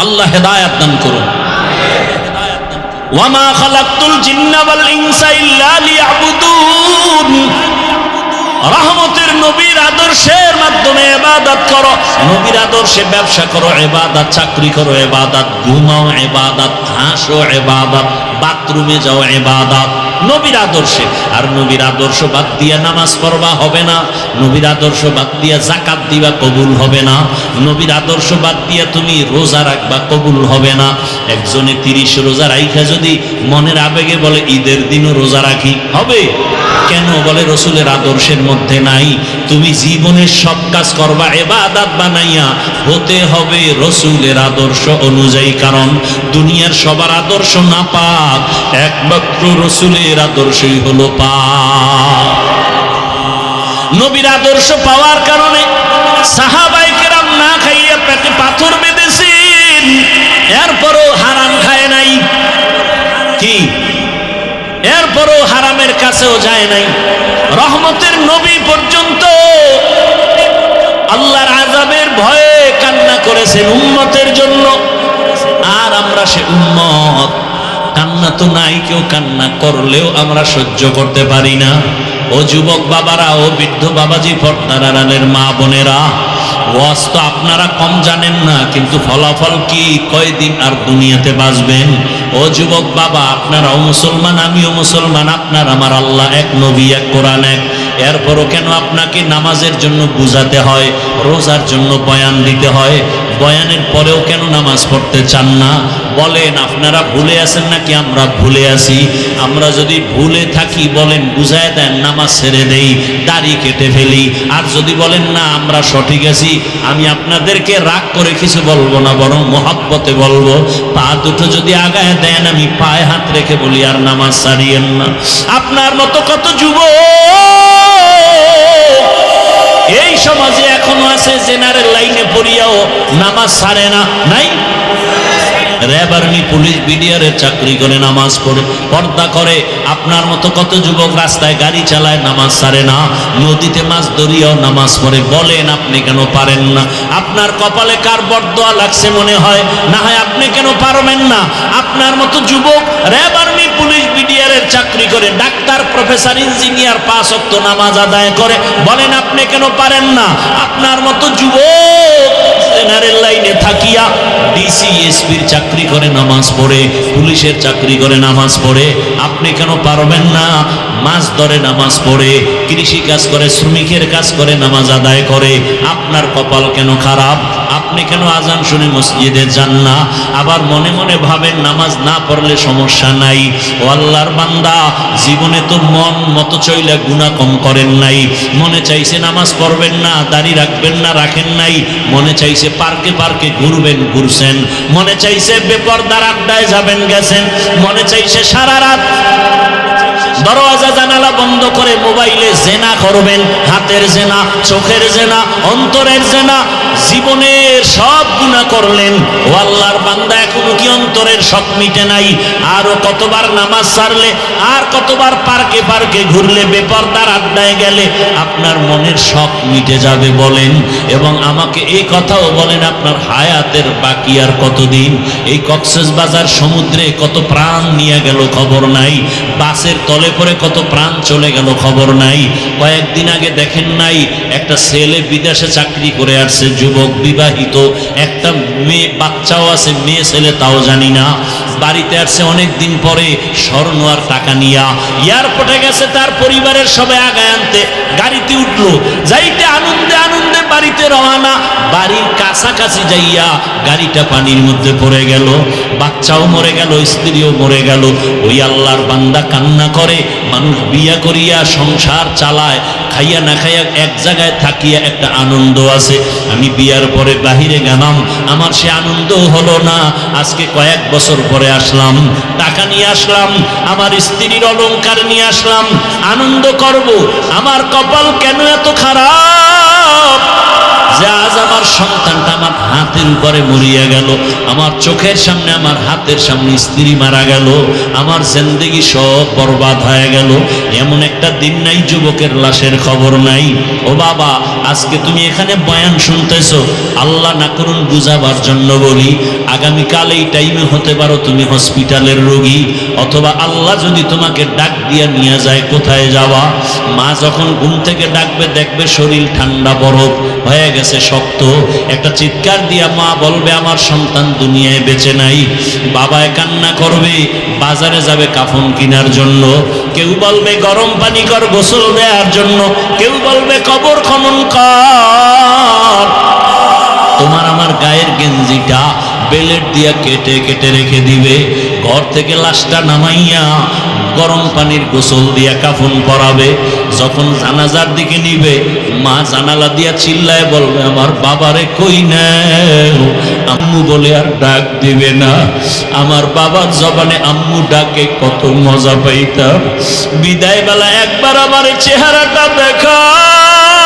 আল্লাহ হেদায়াত দান করুন। ওয়ামা খালাকতুল জিন্না ওয়াল ইনসা ইল্লা লিয়াবুদুন। রহমতের নবীর আদর্শের মাধ্যমে ইবাদত করো, নবীর আদর্শে ব্যবসা করো, ইবাদত, চাকরি করো ইবাদত, ঘুমাও ইবাদত, হাসো ইবাদত, বাথরুমে যাও ইবাদত, নবীর আদর্শে। আর নবীর আদর্শ বাদ দিয়া নামাজ পড়বা হবে না, নবীর আদর্শ বাদ দিয়া যাকাত দিবা কবুল হবে না, নবীর আদর্শ বাদ দিয়া তুমি রোজা রাখবা কবুল হবে না। একজনে 30 রোজা রাইখা যদি মনের আবেগে বলে ঈদের দিনও রোজা রাখি, হবে কেন? বলে রসুলের আদর্শের মধ্যে নাই। তুমি জীবনের সব কাজ করবা ইবাদত বানাইয়া, হতে হবে রসুলের আদর্শ অনুযায়ী। কারণ দুনিয়ার সবার আদর্শ না পাক, একমাত্র রসুলের আদর্শই হলো পাক। নবীর আদর্শ পাওয়ার কারণে সাহাবায়ে কেরাম না খাইয়া পেটে পাথর বেঁধেছেন, এরপরও হারাম খায় নাই। কি? এরপরও হারামের কাছেও যায় নাই। রহমতের নবী পর্যন্ত আল্লাহর আযাবের ভয়ে কান্না করেছেন উম্মতের জন্য। আর আমরা সে উম্মত, কান্না তো নাই, কেউ কান্না করলেও আমরা সহ্য করতে পারি না। ও যুবক বাবারা, ও বৃদ্ধ বাবাজি, পর্দার আড়ালের মা বোনেরা, ওয়াজ তো আপনারা কম জানেন না, কিন্তু ফলাফল কি? কয়দিন আর দুনিয়াতে বাঁচবেন? ও যুবক বাবা, আপনারাও মুসলমান, আমিও মুসলমান, আপনার আমার আল্লাহ এক, নবী এক, কোরআন এক। এরপরও কেন আপনাকে নামাজের জন্য বুঝাতে হয়, রোজার জন্য বয়ান দিতে হয়? বয়ানের পরেও কেন নামাজ পড়তে চান না? বলেন, আপনারা ভুলে আছেন নাকি আমরা ভুলে আছি? আমরা যদি ভুলে থাকি বলেন, বুঝায় দেন, নামাজ ছেড়ে দেই, দাড়ি কেটে ফেলি। আর যদি বলেন না আমরা সঠিক আছি, আমি আপনাদেরকে রাগ করে কিছু বলবো না, বরং মহব্বতে বলবো। পা দুটো যদি আগায় দেন, আমি পায়ে হাত রেখে বলি, আর নামাজ ছাড়িয়েন না। আপনার মতো কত যুবক এই সমাজে এখনো আছে, জেনারেল লাইনে পড়িয়াও নামাজ ছাড়ে না। নাই? র্যাব, আর্মি, পুলিশ, বিডিআরের চাকরি করে নামাজ পড়ে, পর্দা করে। আপনার মতো কত যুবক রাস্তায় গাড়ি চালায়, নামাজ ছাড়ে না। নদীতে মাছ ধরিয়াও নামাজ পড়ে। বলেন, আপনি কেন পারেন না? আপনার কপালে কার বরদোয়া লাগছে মনে হয়? না হয় আপনি কেন পারবেন না? আপনার মতো যুবক র্যাব, আর্মি, পুলিশ, বিডিআরের চাকরি করে, ডাক্তার, প্রফেসর, ইঞ্জিনিয়ার, 5 ওয়াক্ত নামাজ আদায় করে। বলেন, আপনি কেন পারেন না? আপনার মতো যুবক জেনারেল লাইনে থাকিয়া ডিসি, এসপির চাকরি করে, নামাজ পড়ে, পুলিশের চাকরি করে, নামাজ পড়ে। আপনি কেন পারবেন না? মাছ ধরে, নামাজ পড়ে, কৃষি কাজ করে, শ্রমিকের কাজ করে, নামাজ আদায় করে। আপনার কপাল কেন খারাপ? আপনি কেন আজান শুনে মসজিদে যান না? আবার মনে মনে ভাবেন নামাজ না পড়লে সমস্যা নাই। ও আল্লাহর বান্দা, জীবনে তো মন মতো চইলে গুনাহ কম করেন নাই। মনে চাইছে নামাজ পড়বেন না, দাড়ি রাখবেন না, রাখেন নাই। মনে চাইছে পার্কে পার্কে ঘুরবেন, ঘুরছেন। মনে চাইছে বেপরদার আড্ডায় যাবেন, গেছেন। মনে চাইছে সারা রাত দরওয়াজা জানালা বন্ধ করে মোবাইলে জেনা করবেন, হাতের জেনা, চোখের জেনা, অন্তরের জেনা। জীবনের সব গুনাহ করলেন। ও আল্লাহর বান্দা, এখনো কি অন্তরের শখ মিটে নাই? আরো কতবার নামাজ ছাড়লে, আর কতবার পার্কে পার্কে ঘুরলে, বেপরদার আড্ডায় গেলে আপনার মনের শখ মিটে যাবে বলেন? এবং আমাকে এই কথাও বলেন, আপনার হায়াতের বাকি আর কতদিন? এই কক্সবাজার সমুদ্রে কত প্রাণ নিয়ে গেল খবর নাই, বাসের তলে পরে কত প্রাণ চলে গেল খবর নাই। কয়েকদিন আগে দেখেন নাই, একটা ছেলে বিদেশে চাকরি করে আসছে, যুবক, বিবাহিত, একটা মেয়ে, বাচ্চাও আছে, মেয়ে ছেলে তাও জানি না। বাড়িতে আসছে অনেক দিন পরে, স্বর্ণ আর টাকা নিয়া। এয়ারপোর্টে গেছে তার পরিবারের সবাই আগায় আনতে, গাড়িতে উঠলো, যাইতে আনন্দে আনন্দে বাড়িতে রওনা। বাড়ির কাছাকাছি যাইয়া গাড়িটা পানির মধ্যে পড়ে গেল, বাচ্চাও মরে গেল, স্ত্রীও মরে গেল। ওই আল্লাহর বান্দা কান্না করে। মানুষ বিয়া করিয়া সংসার চালায়, খাইয়া না খাইয়া এক জায়গায় থাকিয়া একটা আনন্দ আছে। আমি বিয়ার পরে বাহিরে গেলাম, আমার সে আনন্দ হলো না। আজকে কয়েক বছর পরে আসলাম, টাকা নিয়ে আসলাম, আমার স্ত্রীর অলংকার নিয়ে আসলাম, আনন্দ করব। আমার কপাল কেন এত খারাপ যে আজ আমার সন্তানটা আমার হাতের উপরে মরিয়া গেল, আমার চোখের সামনে, আমার হাতের সামনে স্ত্রী মারা গেল, আমার জিন্দেগি সব বরবাদ হয়ে গেল। এমন একটা দিন নাই যুবকের লাশের খবর নাই। ও বাবা, আজকে তুমি এখানে বয়ান শুনতেছো, আল্লাহ না করুন বুঝাবার জন্য বলি, আগামীকাল এই টাইমে হতে পারো তুমি হসপিটালের রোগী, অথবা আল্লাহ যদি তোমাকে ডাক দিয়া নিয়ে যায়, কোথায় যাওয়া? মা যখন ঘুম থেকে ডাকবে, দেখবে শরীর ঠান্ডা বরফ হয়ে গেছে, শক্ত। একটা চিৎকার দিয়া মা বলবে আমার সন্তান দুনিয়ায় বেঁচে নাই। বাবায় কান্না করবে, বাজারে যাবে কাফন কেনার জন্য। কেউ বলবে গরম পানি কর গোসল দেওয়ার জন্য, কেউ বলবে কবর খনন কর। তোমার আমার গায়ের গেঞ্জিটা বেলেট দিয়া কেটে কেটে রেখে দিবে। ঘর থেকে লাশটা নামাইয়া গরম পানির গোসল দিয়া কাফন পরাবে। যখন জানাজার দিকে নিবে, মা জানালা দিয়া চিল্লায় বলবে আমার বাবারে কই নাও। আম্মু বলে আর ডাক দিবে না। আমার বাবার জবানে আম্মু ডাকে কত মজা পাইতাম। বিদায় বেলা একবার আমার চেহারাটা দেখাও।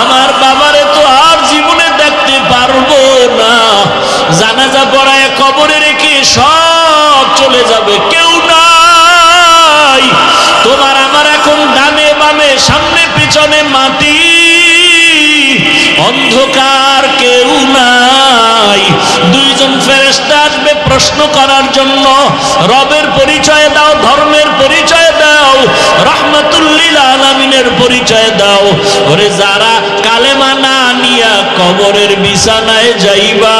আমার বাবারে তো আর জীবনে দেখতে পারবো না। জানাজা পড়ায় কবরে রেখে সব চলে যাবে, কেউ নাই। তোমার আমার এখন ডানে বামে সামনে পিছনে মাটি, অন্ধকার, কেউ নাই। দুইজন ফেরেশতা আসবে প্রশ্ন করার জন্য, রবের পরিচয় দাও, ধর্মের পরিচয় দাও, রাহমাতুল লিল আলামিনের পরিচয় দাও। ওরে যারা কালেমা না নিয়া কবরের বিছানায় যাইবা,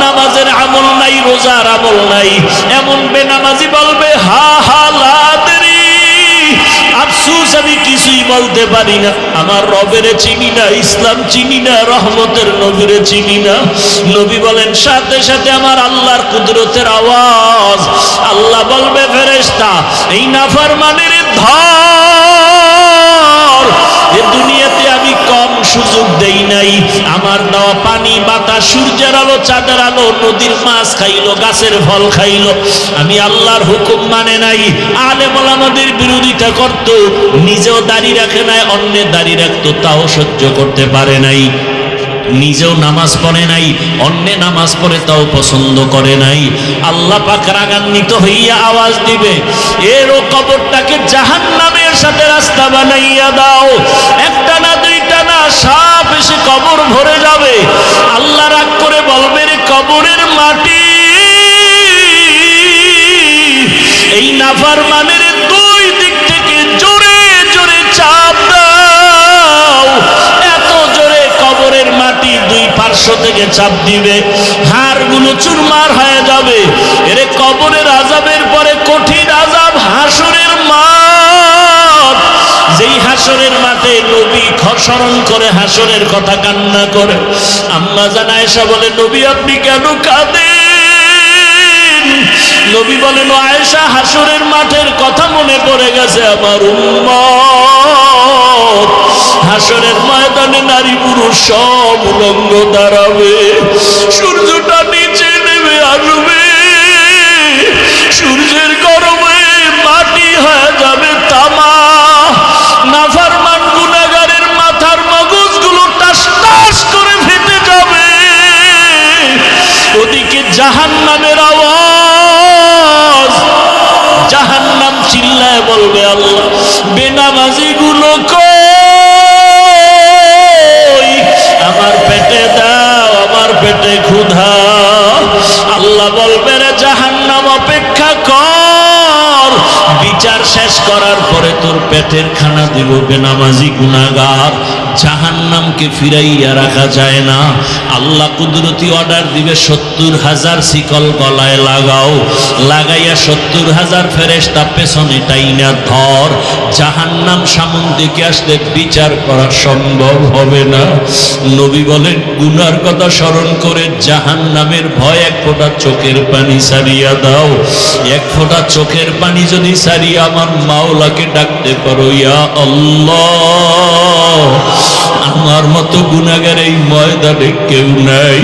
নামাজের আমল নাই, রোজার আমল নাই, এমন বেনামাজি বলবে হা হা লা আদরি, আফসোস আমি কিছুই বলতে পারি না। আমার রবের চিনি না, ইসলাম চিনি না, রহমতের নবীরে চিনি না। নবী বলেন সাথে সাথে আমার আল্লাহর কুদরতের আওয়াজ। আল্লাহ বলবে ফেরেশতা এই নাফরমানের ধর। এ দুনিয়াতে আমি কম সুযোগ দেই নাই। আমার দেওয়া পানি, বাতাস, সূর্যের আলো, চাঁদের আলো, নদীর মাছ খাইলো, গাছের ফল খাইলো, আমি আল্লাহর হুকুম মানে নাই। আলেম ওলামাদের বিরোধিতা করত, নিজেও দাড়ি রাখে নাই, অন্যের দাড়ি রাখতো, তাও সহ্য করতে পারে নাই। নিজেও নামাজ পড়ে নাই, অন্য নামাজ পড়ে তাও পছন্দ করে নাই। আল্লাহ পাক রাগান্বিত হইয়া আওয়াজ দিবে, এরও কবরটাকে জাহান্নামের সাথে রাস্তা বানাইয়া দাও। একটা না, দুইটা না, সাপ এসে কবর ভরে যাবে। আল্লাহ রাগ করে বলবে রে কবরের মাটি, এই নাফরমানের দুই দিক থেকে জোরে জোরে চাপ দাও। এত জোরে কবরের মাটি দুই পার্শ্ব থেকে চাপ দিবে, হাড়গুলো চুরমার হয়ে যাবে। এরে কবরের আযাবের পরে কঠিন আযাব হাসরের মাঠ। যেই হাসরের মাঠে নবী স্মরণ করে হাসরের কথা কান্না করে। আম্মা জান আয়েশা বলে নবী আপনি কেন কাঁদেন? নবী বলেন আয়েশা হাসরের মাঠের কথা মনে পড়ে গেছে আমার উম্মত। হাসরের ময়দানে নারী পুরুষ সব উলঙ্গ দাঁড়াবে, সূর্যটা নিচে নেমে আসবে, সূর্যের গরমে মাটি হয়ে যাবে তামা। নাফরমান গুনাহগারের মাথার মগজগুলো টাস টাস করে ফেটে যাবে। ওদিকে জাহান্নামের আওয়াজ, জাহান্নাম চিল্লায় বলবে আল্লাহ বেনামাজি গুলো কই, আমার পেটে দাও, আমার পেটে ক্ষুধা। আল্লাহ বলবে রে জাহান্নাম অপেক্ষা কর, বিচার শেষ করার পরে তোর পেটের খানা দিব বেনামাজি গুনাহগার। জাহান্নামকে ফিরাইয়া রাখা যায় না। আল্লাহ কুদরতি অর্ডার দিবে 70,000 শিকল গলায় লাগাও, লাগাইয়া 70,000 ফেরেশতা পেছনে টাইনা ধর। জাহান্নাম সামন দিকে আসলে বিচার করা সম্ভব হবে না। নবী বলেন গুনার কথা স্মরণ করে জাহান্নামের ভয় এক ফোঁটা চোখের পানি সারিয়া দাও। এক ফোঁটা চোখের পানি যদি সারিয়া আমার মাওলাকে ডাকতে পারো, ইয়া আল্লাহ, আমার মতো গুনাহগার এই ময়দানে কেউ নাই।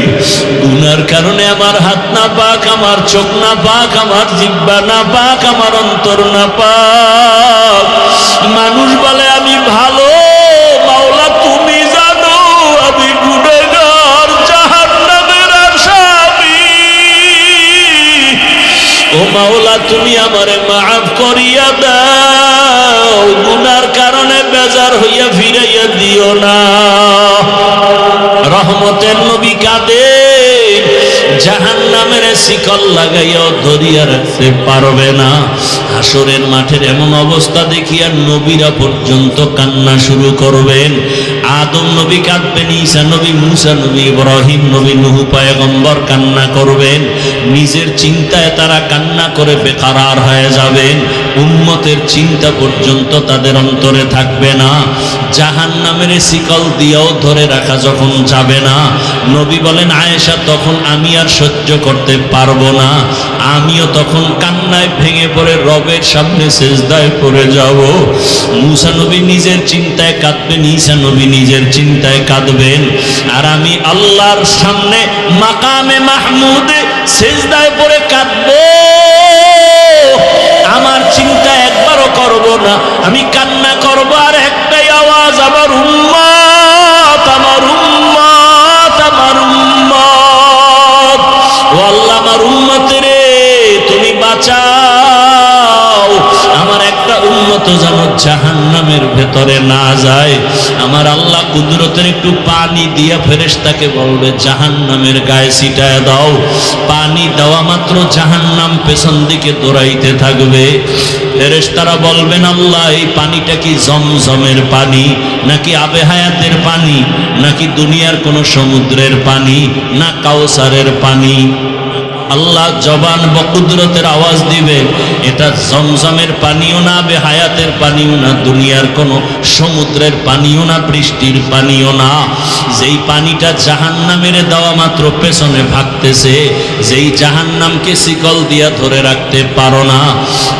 গুনার কারণে আমার হাত না পাক, আমার চোখ না পাক, আমার জিহ্বা না পাক, আমার অন্তর না পাক। মানুষ বলে আমি ভালো, মাওলা তুমি জানো আমি গুনাহগার, জাহান্নামের আসামি। ও মাওলা তুমি আমারে মাফ করিয়া দাও, গুনার কারণে বেজার হইয়া ফিরাইয়া দিও না। রহমতের নবী কাঁদেন, জাহান্নামের শিকল লাগাইয়াও ধরিয়া রাখতে পারবে না। হাসরের মাঠের এমন অবস্থা দেখিয়া নবীরা পর্যন্ত কান্না শুরু করবেন। আদম নবী কাঁদবেন, ঈসা নবী, মুসা নবী, ইব্রাহিম নবী, নূহ পয়গম্বর কান্না করবেন। নিজের চিন্তায় তারা কান্না করে বেকারার হয়ে যাবেন। উম্মতের চিন্তা পর্যন্ত তাদের অন্তরে থাকবে না। জাহান্নামের শিকল দিয়েও ধরে রাখা যখন যাবে না, নবী বলেন আয়েশা তখন আমি আর সহ্য করতে পারবো না, আমিও তখন কান্নায় ভেঙে পড়ে রবের সামনে সিজদায় পড়ে যাব। মুসা নবী নিজের চিন্তায় কাঁদবেন, ঈসা নবী নিজের চিন্তায় কাঁদবেন, আর আমি আল্লাহর সামনে মাকামে মাহমুদে সিজদায় পড়ে কাঁদবো। আমার চিন্তা একবারও করব না, আমি কান্না করব আর একটাই আওয়াজ, আমার উম্মত, আমার উম্মত, আমার উম্মত। ও আল্লাহ আমার উম্মতের তুমি বাঁচাও, আমার একটা উম্মত যেন জাহান্নামের ভেতরে না যায়। আমার আল্লাহ কুদরতের একটু পানি দিয়া ফেরেশতাকে বলবে জাহান্নামের গায়ে ছিটায় দাও। পানি দেওয়া মাত্র জাহান্নাম পেছন দিকে দৌড়াইতে থাকবে। ফেরেশতারা বলবেন আল্লাহ এই পানিটা কি জমজমের পানি, নাকি আবে হায়াতের পানি, নাকি দুনিয়ার কোনো সমুদ্রের পানি, না কাউসারের পানি? আল্লাহ জবান বকুদরতের আওয়াজ দিবে এটা জমজমের পানিও না, বেহায়াতের পানিও না, দুনিয়ার কোনো সমুদ্রের পানিও না, বৃষ্টির পানিও না। যেই পানিটা জাহান্নামের দেওয়া মাত্র পেছনে ভাগতেছে, যেই জাহান্নামকে শিকল দিয়া ধরে রাখতে পারো না,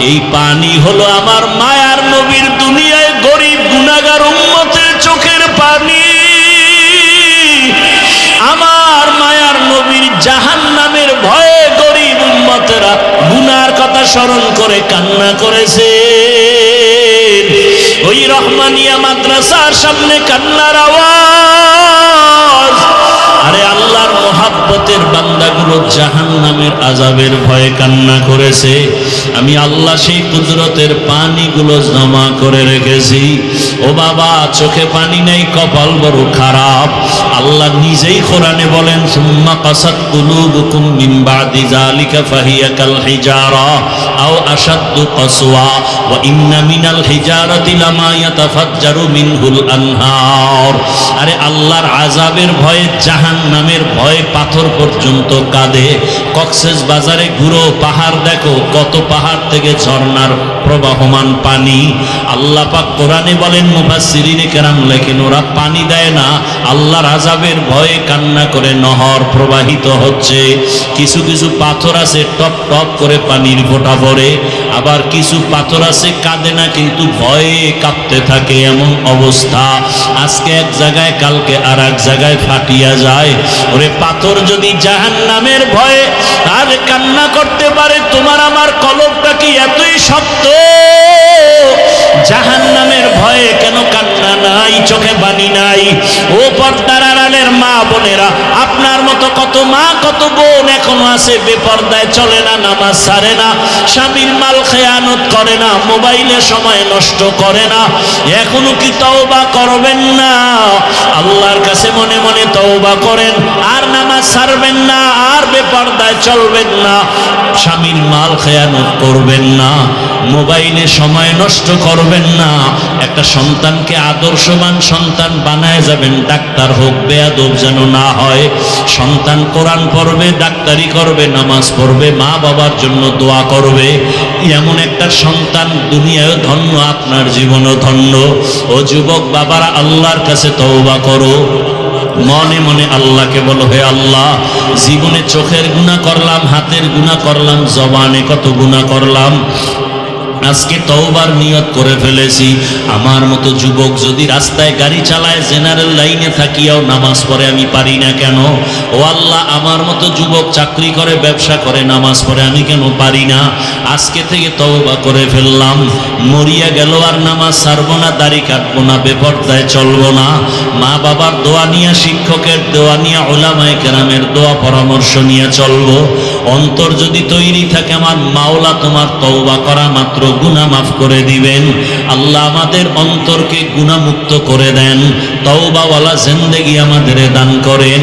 এই পানি হলো আমার মায়ার নবীর দুনিয়ায় গরিব গুনাহগার উম্মতের চোখের পানি। আমার মায়ার নবীর জাহান্নামের ভয়ে গরিব উম্মতেরা গুনার কথা স্মরণ করে কান্না করেছে। ওই রহমানিয়া মাদ্রাসার সামনে কান্নার আওয়াজ। আরে আল্লাহর মোহাব্বতের বান্দাগুলো জাহান্নামের আযাবের ভয়ে কান্না করেছে। আমি আল্লাহ সেই কুদরতের পানিগুলো জমা করে রেখেছি। ও বাবা চোখে পানি নেই, কপাল বড় খারাপ। আল্লাহ নিজেই কোরআনে বলেন সুম্মা কাসাত কুলুবুকুম মিন বাদি যালিকা ফাহিয়া কাল হিজারা আও আশাদ্দু কাসওয়া ওয়া ইন্না মিনাল হিজারাতি লামা ইয়াতাফাজ্জারু মিনহুল আনহার। আরে আল্লাহর আযাবের ভয়ে, জাহান্নামের ভয়ে পাথর পর্যন্ত কাঁদে। কক্সেস বাজারে ঘুরো, পাহাড় দেখো, কত পাহাড় থেকে ঝর্ণার প্রবাহমান পানি। আল্লাহ পাক কোরআনে বলেন, মুফাসসিরিনে কেরাম লেখেন ওরা পানি দেয় না, আল্লাহর আযাবের ভয়ে কান্না করে নহর প্রবাহিত হচ্ছে। কিছু কিছু পাথর আছে টপ টপ করে পানির ফোঁটা পড়ে, আবার কিছু পাথর আছে কাঁদে না কিন্তু ভয়ে কাঁপতে থাকে, এমন অবস্থা। আজকে এক জায়গায়, কালকে আর এক জায়গায় ফাটিয়া যায়। ওরে পাথর যদি জাহান্নামের ভয়ে আর কান্না করতে পারে, তোমার আমার কলবটা কি এতই শক্ত? জাহান্নামের ভয়ে কেন কান্না নাই, চোখে পানি নাই? ও পর্দার আড়ালের মা বোনেরা, আপনার মতো কত মা কত বোন এখনো আছে বেপর্দায় চলে না, নামাজ ছাড়ে না, স্বামীর মাল খেয়ানত করে না, মোবাইলে সময় নষ্ট করে না। এখনো কি তওবা করবেন না? আল্লাহর কাছে মনে মনে তওবা করেন, আর নামাজ ছাড়বেন না, আর বেপর্দায় চলবেন না, স্বামীর মাল খেয়ানত করবেন না, মোবাইলে সময় নষ্ট করবেন না, একটা সন্তানকে আদর্শবান সন্তান বানায় যাবেন, ডাক্তার হোক, বেয়াদব যেন না হয়। সন্তান কোরআন পড়বে, ডাক্তারি করবে, নামাজ পড়বে, মা বাবার জন্য দোয়া করবে, এমন একটা সন্তান দুনিয়ায় ধন্য, আপনার জীবনও ধন্য। ও যুবক বাবারা, আল্লাহর কাছে তওবা করো, মনে মনে আল্লাহকে বলো, হে আল্লাহ, জীবনে চোখের গুনাহ করলাম, হাতের গুনাহ করলাম, জবানে কত গুনাহ করলাম, আজকে তওবার নিয়ত করে ফেলেছি। আমার মতো যুবক যদি রাস্তায় গাড়ি চালায়, জেনারেল লাইনে থাকিয়াও নামাজ পড়ে, আমি পারি না কেন? ও আল্লাহ, আমার মতো যুবক চাকরি করে, ব্যবসা করে, নামাজ পড়ে, আমি কেন পারি না? আজকে থেকে তওবা করে ফেললাম, মরিয়া গেল আর নামাজ ছাড়বো না, দাড়ি কাটবো না, বেপরদায় চলবো না, মা বাবার দোয়া নিয়ে, শিক্ষকের দোয়া নিয়ে, উলামায়ে কেরামের দোয়া পরামর্শ নিয়ে চলবো। অন্তর যদি তৈরি থাকে, আমার মাওলা তোমার তওবা করা মাত্র গুনাহ মাফ করে দিবেন। আল্লাহ আমাদের অন্তরকে গুনাহমুক্ত করে দেন, তওবাওয়ালা জিন্দেগি আমাদের দান করেন।